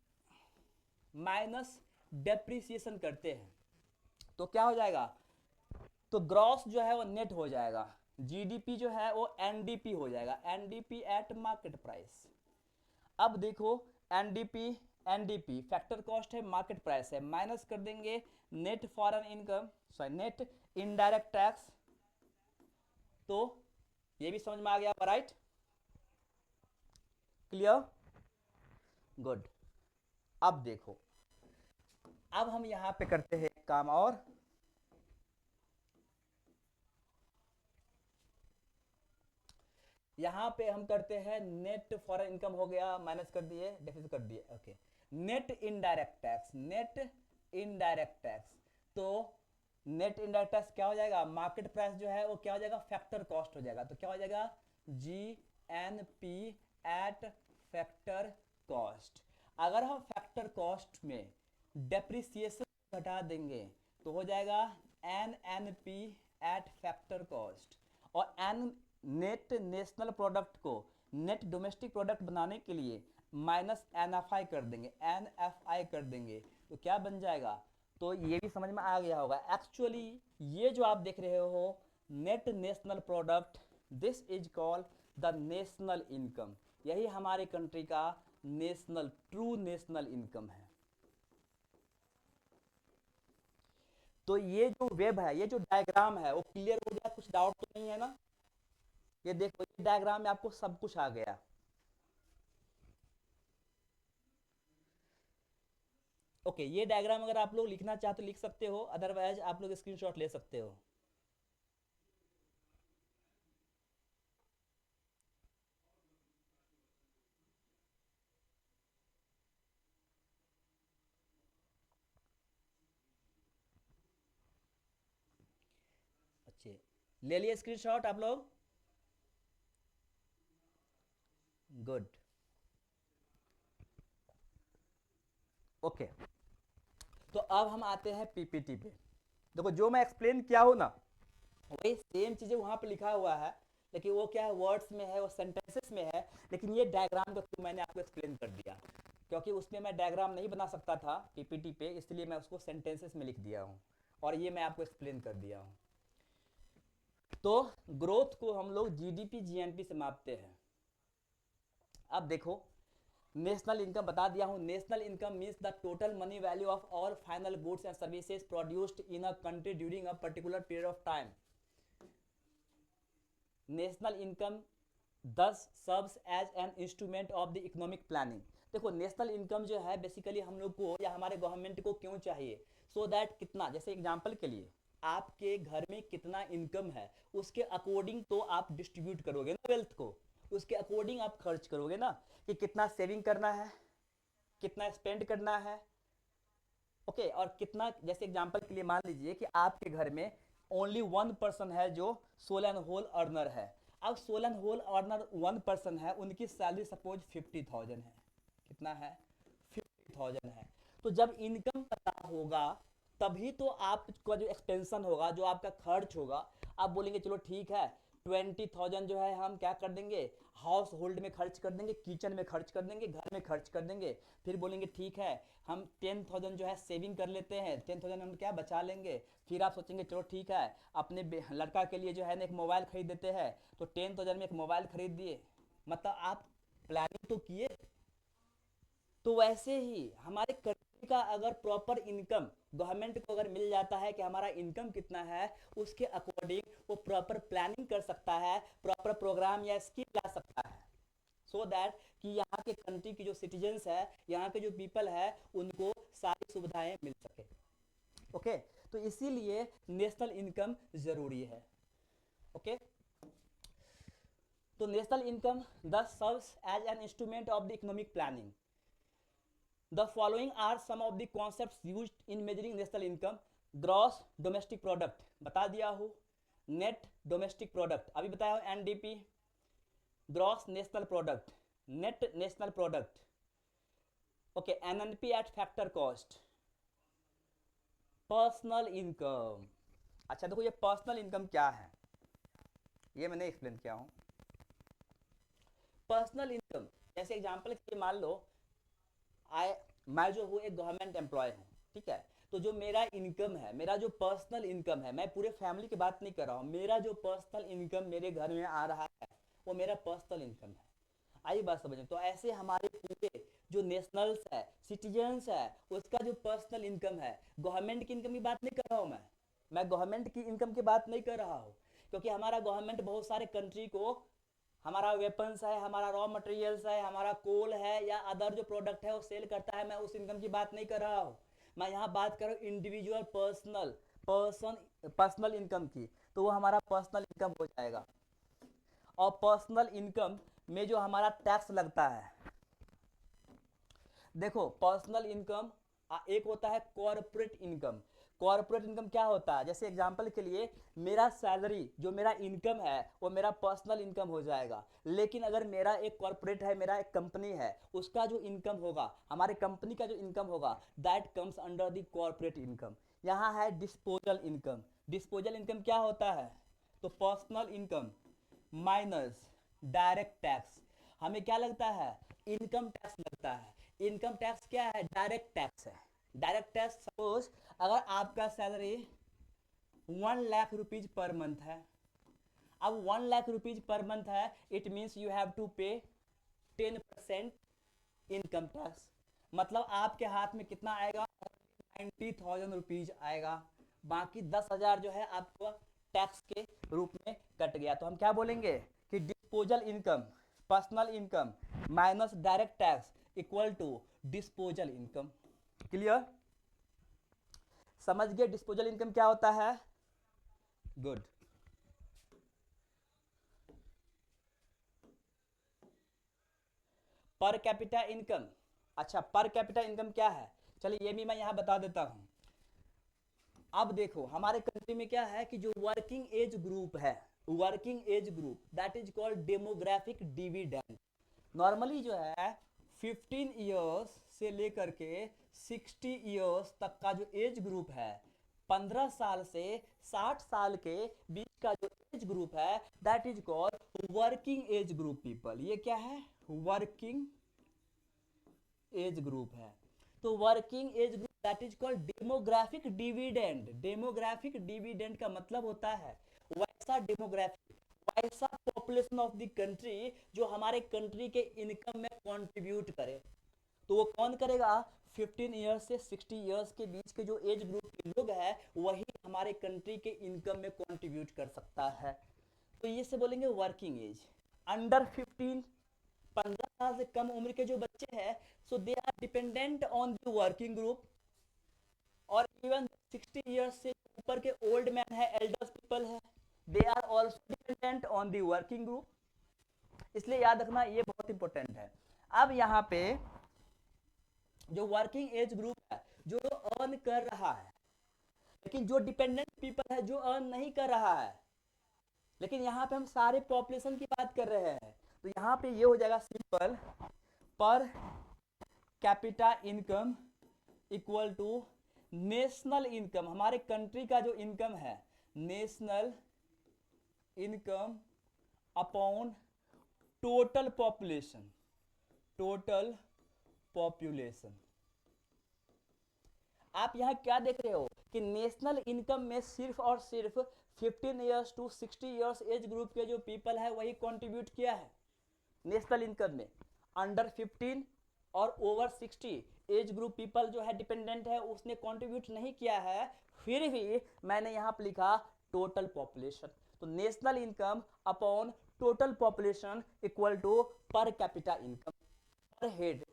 माइनस डेप्रिसिएशन करते हैं, तो क्या हो जाएगा, तो ग्रॉस जो है वो नेट हो जाएगा, GDP जो है वो NDP हो जाएगा, NDP एट मार्केट प्राइस। अब देखो, NDP NDP फैक्टर कॉस्ट है, मार्केट प्राइस है, माइनस कर देंगे net foreign income, sorry net indirect tax, तो ये भी समझ में आ गया, राइट? क्लियर? गुड। अब देखो, अब हम यहां पे करते हैं एक काम और, यहां पे हम करते हैं नेट फॉरेन इनकम हो गया, माइनस कर दिए, डेफिसिट कर दिए, okay. Net indirect tax, net indirect tax, तो नेट इनडायरेक्ट टैक्स क्या हो जाएगा, मार्केट प्राइस जो है वो क्या हो जाएगा, फैक्टर कॉस्ट हो जाएगा, तो क्या हो जाएगा, GNP एट फैक्टर कॉस्ट। अगर हम फैक्टर कॉस्ट में डेप्रिसिएशन घटा देंगे तो हो जाएगा NNP एट फैक्टर कॉस्ट, और एन नेट नेशनल प्रोडक्ट को नेट डोमेस्टिक प्रोडक्ट बनाने के लिए माइनस NFI कर देंगे, NFI कर देंगे, तो क्या बन जाएगा, तो ये भी समझ में आ गया होगा। एक्चुअली ये जो आप देख रहे हो net national product, this is called the national income, यही हमारे कंट्री का नेशनल, ट्रू नेशनल इनकम है। तो ये जो वेब है, ये जो डायग्राम है वो क्लियर हो गया, कुछ डाउट तो नहीं है ना? ये देखो, ये डायग्राम में आपको सब कुछ आ गया। ओके, ये डायग्राम अगर आप लोग लिखना चाहते हो लिख सकते हो, अदरवाइज आप लोग स्क्रीनशॉट ले सकते हो। अच्छे, ले लिए स्क्रीनशॉट आप लोग? गुड। ओके, तो अब हम आते हैं पीपीटी पे। देखो, जो मैं एक्सप्लेन किया हूँ ना, वही सेम चीज़ें वहाँ पे लिखा हुआ है, लेकिन वो क्या है, वर्ड्स में है, वो सेंटेंसेस में है, लेकिन ये डायग्राम के थ्रू मैंने आपको एक्सप्लेन कर दिया, क्योंकि उसमें मैं डायग्राम नहीं बना सकता था पीपीटी पे, इसलिए मैं उसको सेंटेंसेस में लिख दिया हूँ और ये मैं आपको एक्सप्लेन कर दिया हूँ। तो ग्रोथ को हम लोग जीडीपी जीएनपी से मापते हैं। अब देखो, नेशनल इनकम बता दिया हूँ। National income means the total money value of all final goods and services produced in a country during a particular period of time. National income दस serves as an instrument of the economic planning. देखो, national income जो है basically हम लोग को या हमारे government को क्यों चाहिए, सो दैट कितना, जैसे एग्जांपल के लिए आपके घर में कितना इनकम है उसके अकॉर्डिंग तो आप डिस्ट्रीब्यूट करोगे ना वेल्थ को, उसके अकॉर्डिंग आप खर्च करोगे ना, कि कितना सेविंग करना है, कितना स्पेंड करना है। ओके, और कितना, जैसे एग्जांपल के लिए मान लीजिए कि आपके घर में ओनली वन पर्सन है जो सोल एंड होल अर्नर है। अब sole and whole earner one person है, उनकी सैलरी सपोज 50,000 है। कितना है? 50,000 है। तो जब इनकम पता होगा तभी तो आपका जो एक्सपेंशन होगा, जो आपका खर्च होगा, आप बोलेंगे चलो ठीक है 20,000 जो है हम क्या कर देंगे, हाउस होल्ड में खर्च कर देंगे, किचन में खर्च कर देंगे, घर में खर्च कर देंगे। फिर बोलेंगे ठीक है हम 10,000 जो है सेविंग कर लेते हैं, 10,000 हम क्या बचा लेंगे। फिर आप सोचेंगे चलो ठीक है अपने लड़का के लिए जो है ना एक मोबाइल खरीद देते हैं, तो 10,000 में एक मोबाइल खरीद दिए। मतलब आप प्लानिंग तो किए। तो वैसे ही हमारे कंट्री का अगर प्रॉपर इनकम गवर्नमेंट को अगर मिल जाता है कि हमारा इनकम कितना है, उसके अकॉर्डिंग वो प्रॉपर प्लानिंग कर सकता है, प्रॉपर प्रोग्राम या स्कीम ला सकता है, सो दैट कि यहाँ के कंट्री की जो सिटीजन्स है, यहाँ के जो पीपल है, उनको सारी सुविधाएं मिल सके। ओके, तो इसीलिए नेशनल इनकम जरूरी है। ओके, तो नेशनल इनकम दस serves as an instrument of the economic planning. The following are some of the concepts used in measuring national income. Gross domestic product बता दिया हो, नेट डोमेस्टिक प्रोडक्ट अभी बताया हो, NDP, gross national product, net national product, okay, NNP eight factor cost, personal income. अच्छा देखो, ये personal income क्या है ये मैंने एक्सप्लेन किया हूँ। पर्सनल इनकम, जैसे एग्जांपल के लिए मान लो आई मैं जो हूँ एक गवर्नमेंट एम्प्लॉय हूँ, ठीक है, तो जो मेरा इनकम है, मेरा जो पर्सनल इनकम है, मैं पूरे फैमिली की बात नहीं कर रहा हूँ, मेरा जो पर्सनल इनकम मेरे घर में आ रहा है वो मेरा पर्सनल इनकम है। आई बात समझ में? तो ऐसे हमारे पूरे जो नेशनल्स है, सिटीजन्स है, उसका जो पर्सनल इनकम है, गवर्नमेंट की इनकम की बात नहीं कर रहा हूँ मैं गवर्नमेंट की इनकम की बात नहीं कर रहा हूँ, क्योंकि हमारा गवर्नमेंट बहुत सारे कंट्री को, हमारा वेपन्स है, हमारा रॉ मटेरियल्स है, हमारा कोल है या अदर जो प्रोडक्ट है वो सेल करता है, मैं उस इनकम की बात नहीं कर रहा हूँ। मैं यहाँ बात कर रहा हूँ इंडिविजुअल पर्सनल इनकम की, तो वो हमारा पर्सनल इनकम हो जाएगा। और पर्सनल इनकम में जो हमारा टैक्स लगता है, देखो पर्सनल इनकम एक होता है कॉर्पोरेट इनकम। कॉर्पोरेट इनकम क्या होता है, जैसे एग्जांपल के लिए मेरा सैलरी जो मेरा इनकम है वो मेरा पर्सनल इनकम हो जाएगा, लेकिन अगर मेरा एक कॉर्पोरेट है, मेरा एक कंपनी है, उसका जो इनकम होगा, हमारे कंपनी का जो इनकम होगा, that comes under the corporate income. यहाँ है डिस्पोजल इनकम। डिस्पोजल इनकम क्या होता है, तो personal income minus direct tax. हमें क्या लगता है, इनकम टैक्स लगता है। इनकम टैक्स क्या है, डायरेक्ट टैक्स है। डायरेक्ट टैक्स, सपोज अगर आपका salary 1 lakh rupees per month है, अब 1 लाख रुपीज पर मंथ है, it means you have to pay 10% income tax. मतलब आपके हाथ में कितना आएगा, 90,000 रुपीज आएगा। बाकी 10,000 जो है आपको टैक्स के रूप में कट गया। तो हम क्या बोलेंगे कि disposal income, personal income minus direct tax equal to disposal income. Clear? समझ गए डिस्पोजल इनकम क्या होता है? गुड। पर कैपिटा इनकम, अच्छा पर कैपिटा इनकम क्या है, चलिए ये भी मैं यहां बता देता हूं। अब देखो हमारे कंट्री में क्या है कि जो वर्किंग एज ग्रुप है, working age group that is called demographic dividend. Normally जो है 15 इयर्स से लेकर के 60 इयर्स तक का जो एज ग्रुप है, 15 साल से 60 साल के बीच का जो एज ग्रुप है that is called working age group people. ये क्या है? वर्किंग एज ग्रुप है। तो working age group that is called demographic dividend. Demographic dividend का मतलब होता है वैसा डेमोग्राफिक, वैसा पॉपुलेशन ऑफ द कंट्री जो हमारे कंट्री के इनकम में कंट्रीब्यूट करे। तो वो कौन करेगा? 15 ईयर्स से 60 ईयर्स के बीच के जो एज ग्रुप के लोग हैं वही हमारे कंट्री के इनकम में कंट्रीब्यूट कर सकता है। तो ये से बोलेंगे वर्किंग एज। अंडर 15, 15 साल से कम उम्र के जो बच्चे हैं, so they are dependent on the working group. और इवन 60 इयर्स से ऊपर के ओल्ड मैन है, एल्डर्स पीपल है, they are also dependent on the working group. इसलिए याद रखना ये बहुत इंपॉर्टेंट है। अब यहाँ पे जो वर्किंग एज ग्रुप है जो अर्न कर रहा है, लेकिन जो डिपेंडेंट पीपल है जो अर्न नहीं कर रहा है, लेकिन यहाँ पे हम सारे पॉपुलेशन की बात कर रहे हैं, तो यहाँ पे ये हो जाएगा simple per capita income equal to national income. हमारे कंट्री का जो इनकम है, national income upon total population, total population. आप यहां क्या देख रहे हो कि नेशनल इनकम में सिर्फ और सिर्फ 15 years to 60 years age group के जो पीपल है वही कंट्रीब्यूट किया है नेशनल इनकम में। अंडर 15 और ओवर 60 एज ग्रुप पीपल जो है डिपेंडेंट है उसने कंट्रीब्यूट नहीं किया है। फिर भी मैंने यहां पर लिखा टोटल पॉपुलेशन। तो national income upon total population equal to per capita income, per head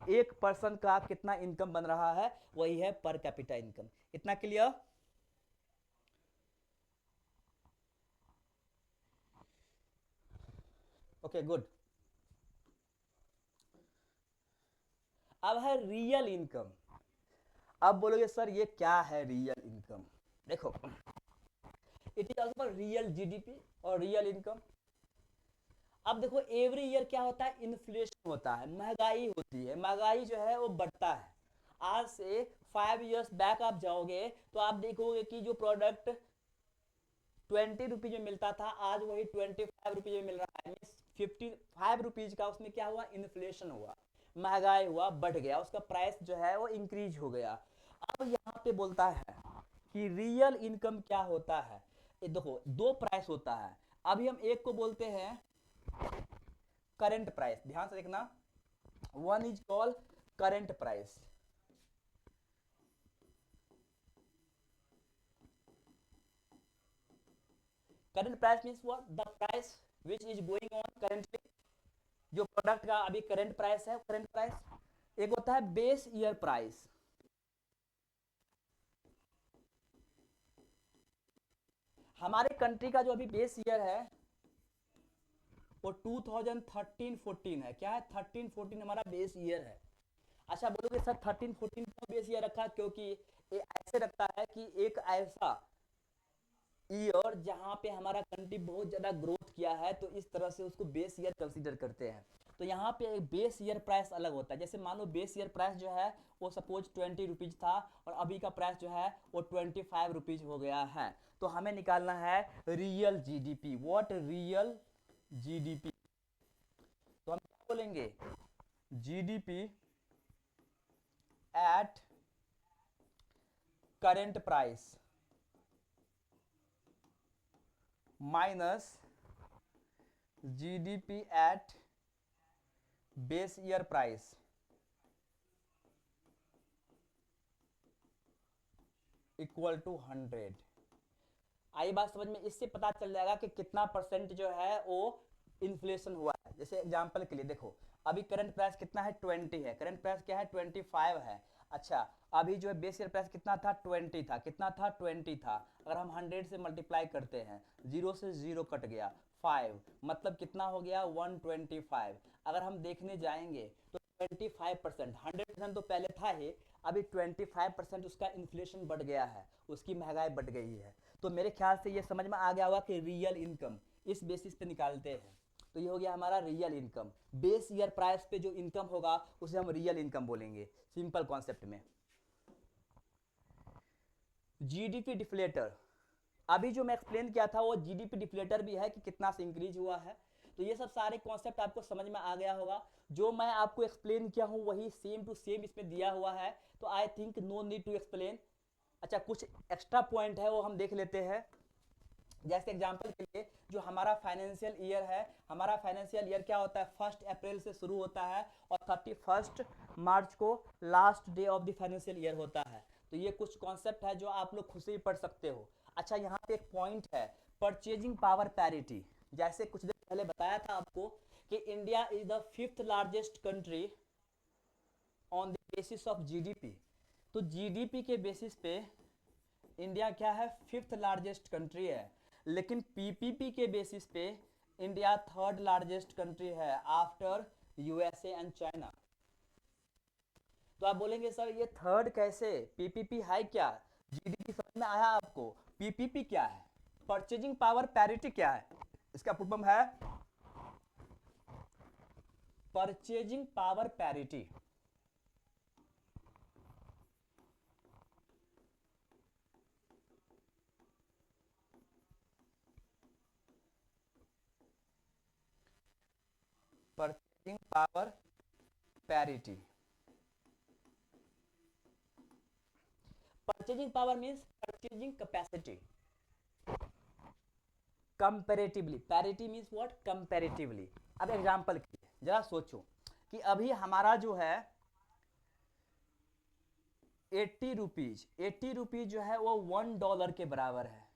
एक पर्सन का कितना इनकम बन रहा है वही है पर कैपिटा इनकम। इतना क्लियर? Okay good. अब है रियल इनकम। अब बोलोगे सर ये क्या है रियल इनकम? देखो it is also real GDP और रियल इनकम। अब देखो एवरी ईयर क्या होता है? इन्फ्लेशन होता है, महंगाई होती है, महंगाई जो है वो बढ़ता है। आज से 5 इयर्स बैक आप जाओगे तो आप देखोगे कि जो प्रोडक्ट 20 रुपीज में मिलता था आज वही 25 रुपीज में मिल रहा है। 55 रुपीज का उसमें क्या हुआ? इन्फ्लेशन हुआ, महंगाई हुआ, बढ़ गया, उसका प्राइस जो है वो इंक्रीज हो गया। अब यहाँ पे बोलता है कि रियल इनकम क्या होता है। ये देखो दो प्राइस होता है। अभी हम एक को बोलते हैं करंट प्राइस, ध्यान से देखना, one is called current price. Current price means what? The price which is going on currently, जो प्रोडक्ट का अभी करंट प्राइस है करंट प्राइस। एक होता है बेस ईयर प्राइस। हमारे कंट्री का जो अभी बेस ईयर है वो 2013-14 है। क्या है? 13-14 हमारा बेस ईयर है। अच्छा बोलोगे सर 13-14 क्यों बेस ईयर रखा? क्योंकि ये ऐसे रखता है कि एक ऐसा ईयर जहां पे हमारा कंट्री बहुत ज्यादा ग्रोथ किया है तो इस तरह से उसको बेस ईयर कंसीडर करते हैं। तो यहाँ पे एक बेस ईयर प्राइस अलग होता है। जैसे मान लो बेस ईयर प्राइस जो है वो सपोज 20 रुपीज था और अभी का प्राइस जो है वो 25 रुपीज हो गया है। तो हमें निकालना है real GDP. What? Real GDP. तो हम क्या बोलेंगे? GDP at current price minus GDP at base year price equal to 100। आई बात समझ में? इससे पता चल जाएगा कि कितना परसेंट जो है वो इन्फ्लेशन हुआ है। जैसे एग्जांपल के लिए देखो, अभी करंट प्राइस कितना है? 20 है। करंट प्राइस क्या है? 25 है। अच्छा, अभी जो है बेस ईयर प्राइस कितना था? 20 था। कितना था? 20 था। अगर हम 100 से मल्टीप्लाई करते हैं, जीरो से जीरो कट गया, 5, मतलब कितना हो गया? 125। अगर हम देखने जाएंगे तो 25%, 100% तो पहले था ही, अभी 25% उसका इन्फ्लेशन बढ़ गया है, उसकी महंगाई बढ़ गई है। तो मेरे ख्याल से ये समझ में आ गया होगा कि रियल इनकम इस बेसिस पे निकालते हैं। तो ये हो गया हमारा real income. Base year price पे जो इनकम होगा उसे हम रियल इनकम बोलेंगे, सिंपल कॉन्सेप्ट में। जीडीपी डिफ्लेटर, अभी जो मैं एक्सप्लेन किया था वो जीडीपी डिफ्लेटर भी है कि कितना से इंक्रीज हुआ है। तो ये सब सारे कॉन्सेप्ट आपको समझ में आ गया होगा। जो मैं आपको एक्सप्लेन किया हूँ वही सेम टू सेम इसमें दिया हुआ है, तो I think no need to explain. अच्छा, कुछ एक्स्ट्रा पॉइंट है वो हम देख लेते हैं। जैसे एग्जांपल के लिए जो हमारा फाइनेंशियल ईयर है, हमारा फाइनेंशियल ईयर क्या होता है? 1 अप्रैल से शुरू होता है और 31 मार्च को last day of the financial year होता है। तो ये कुछ कॉन्सेप्ट है जो आप लोग खुद से ही पढ़ सकते हो। अच्छा, यहाँ पे एक पॉइंट है, परचेजिंग पावर पैरिटी। जैसे कुछ देर पहले बताया था आपको कि India is the 5th largest country on the basis of GDP. तो जीडीपी के बेसिस पे इंडिया क्या है? 5th लार्जेस्ट कंट्री है। लेकिन पीपीपी के बेसिस पे इंडिया 3rd लार्जेस्ट कंट्री है आफ्टर यूएसए एंड चाइना। तो आप बोलेंगे सर ये थर्ड कैसे? पीपीपी है क्या? जीडीपी समझ में आया आपको? पीपीपी क्या है? परचेजिंग पावर पैरिटी क्या है? इसका फुल फॉर्म है purchasing power parity. Purchasing power parity, purchasing power means purchasing capacity comparatively. Parity means what? Comparatively. अब एग्जांपल के लिए जरा सोचो कि अभी हमारा जो है 80 रुपीज, 80 रुपीज जो है वो $1 के बराबर है।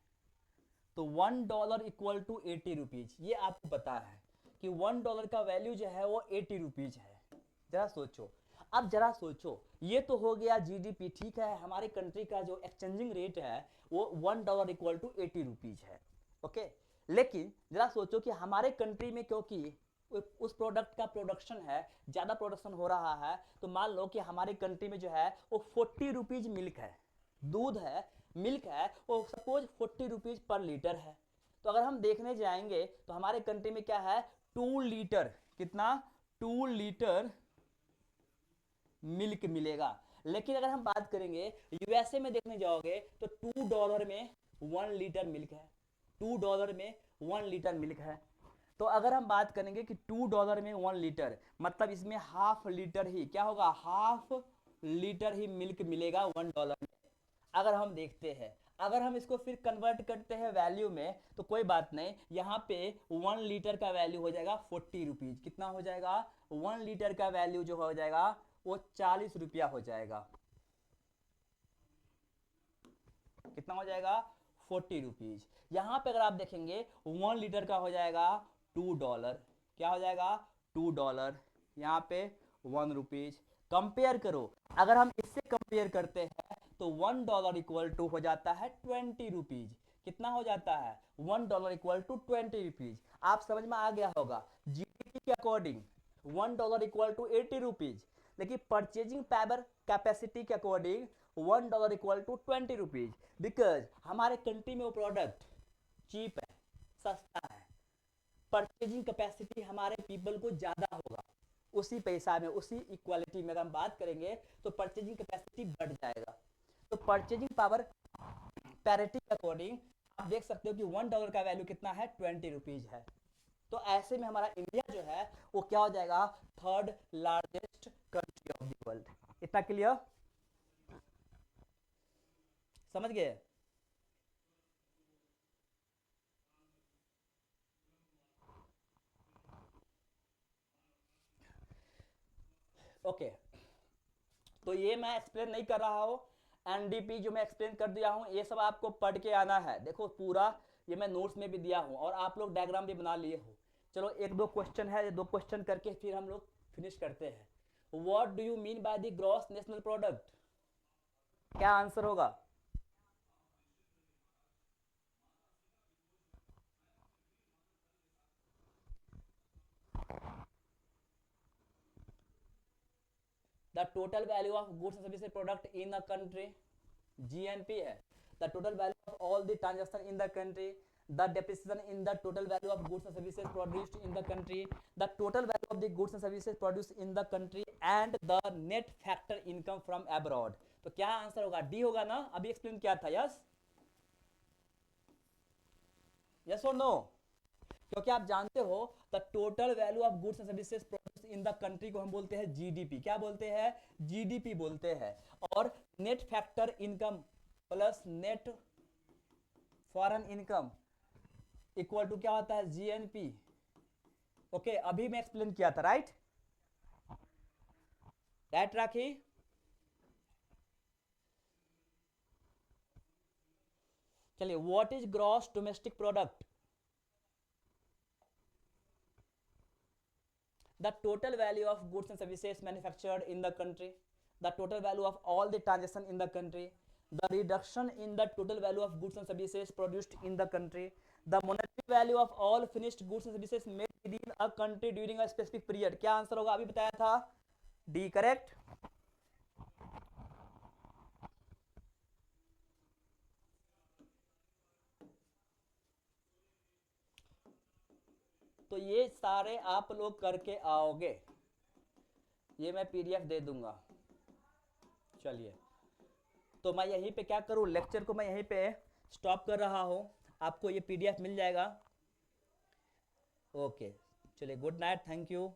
तो $1 इक्वल टू 80 रुपीज, ये आपको पता है कि $1 का वैल्यू जो है वो 80 रुपीज है। जरा सोचो, अब जरा सोचो, ये तो हो गया जीडीपी, ठीक है, हमारी कंट्री का जो एक्सचेंजिंग रेट है वो $1 इक्वल टू 80 रुपीज है। ओके, लेकिन जरा सोचो कि हमारे कंट्री में क्योंकि उस प्रोडक्ट का प्रोडक्शन है, ज़्यादा प्रोडक्शन हो रहा है, तो मान लो कि हमारी कंट्री में जो है वो 40 रुपीज मिल्क है, दूध है, मिल्क है, वो सपोज 40 रुपीज पर लीटर है। तो अगर हम देखने जाएंगे तो हमारे कंट्री में क्या है? 2 लीटर, कितना? 2 लीटर मिल्क मिलेगा। लेकिन अगर हम बात करेंगे यूएसए में देखने जाओगे तो $2 में 1 लीटर मिल्क है। $2 में 1 लीटर मिल्क है। तो अगर हम बात करेंगे कि $2 में 1 लीटर, मतलब इसमें हाफ लीटर ही क्या होगा? हाफ लीटर ही मिल्क मिलेगा $1 में। अगर हम देखते हैं, अगर हम इसको फिर कन्वर्ट करते हैं वैल्यू में तो कोई बात नहीं, यहाँ पे 1 लीटर का वैल्यू हो जाएगा 40 रुपीज। कितना हो जाएगा? 1 लीटर का वैल्यू जो हो जाएगा वो 40 रुपया हो जाएगा। कितना हो जाएगा? 40 रुपीज। यहाँ पे अगर आप देखेंगे 1 लीटर का हो जाएगा $2। क्या हो जाएगा? $2। यहाँ पे 1 रुपीज। कंपेयर करो, अगर हम इससे कंपेयर करते हैं तो $1 इक्वल टू हो जाता है 20 रुपीज। कितना हो जाता है? $1 इक्वल टू 20 रुपीज। आप समझ में आ गया होगा, जीडीपी के अकॉर्डिंग $1 इक्वल टू 80 रुपीज, लेकिन परचेजिंग पावर कैपेसिटी के according $1 equal to 20 rupees. Because हमारे कंट्री में वो प्रोडक्ट चीप है, सस्ता है, परचेजिंग कैपेसिटी हमारे पीपल को ज़्यादा होगा, उसी पैसा में, उसी इक्वालिटी में अगर हम बात करेंगे तो परचेजिंग कैपेसिटी बढ़ जाएगा। तो परचेजिंग पावर पैरिटी के अकॉर्डिंग आप देख सकते हो कि $1 का वैल्यू कितना है? 20 रुपीज है। तो ऐसे में हमारा इंडिया जो है वो क्या हो जाएगा? 3rd largest country of the world. इतना क्लियर? समझ गए? ओके, तो ये मैं एक्सप्लेन नहीं कर रहा हूँ, एनडीपी जो मैं एक्सप्लेन कर दिया हूँ, ये सब आपको पढ़ के आना है। देखो पूरा ये मैं नोट्स में भी दिया हूँ और आप लोग डायग्राम भी बना लिए हो। चलो एक दो क्वेश्चन है, ये दो क्वेश्चन करके फिर हम लोग फिनिश करते हैं। What do you mean by the gross national product? क्या आंसर होगा? The total value of goods and services product in a country, GNP है। The total value of all the transaction in the country, the depreciation in the total value of goods and services produced in the country, the total value of the goods and services produced in the country and the net factor income from abroad। तो क्या answer होगा? D होगा ना? अभी explain किया था। Yes yes और no? क्योंकि आप जानते हो the total value of goods and services produce in the country को हम बोलते हैं जीडीपी। क्या बोलते हैं? जीडीपी बोलते हैं। और net factor income plus net foreign income equal to क्या होता है? जीएनपी। ओके, अभी मैं एक्सप्लेन किया था। राइट राइट राखी? चलिए, what is gross domestic product? the total value of goods and services manufactured in the country, the total value of all the transactions in the country, the reduction in the total value of goods and services produced in the country, the monetary value of all finished goods and services made within a country during a specific period। क्या answer होगा? अभी बताया था, D correct. तो ये सारे आप लोग करके आओगे, ये मैं पीडीएफ दे दूंगा। चलिए, तो मैं यहीं पे क्या करूँ, लेक्चर को मैं यहीं पे स्टॉप कर रहा हूँ। आपको ये पीडीएफ मिल जाएगा। ओके, चलिए, गुड नाइट, थैंक यू।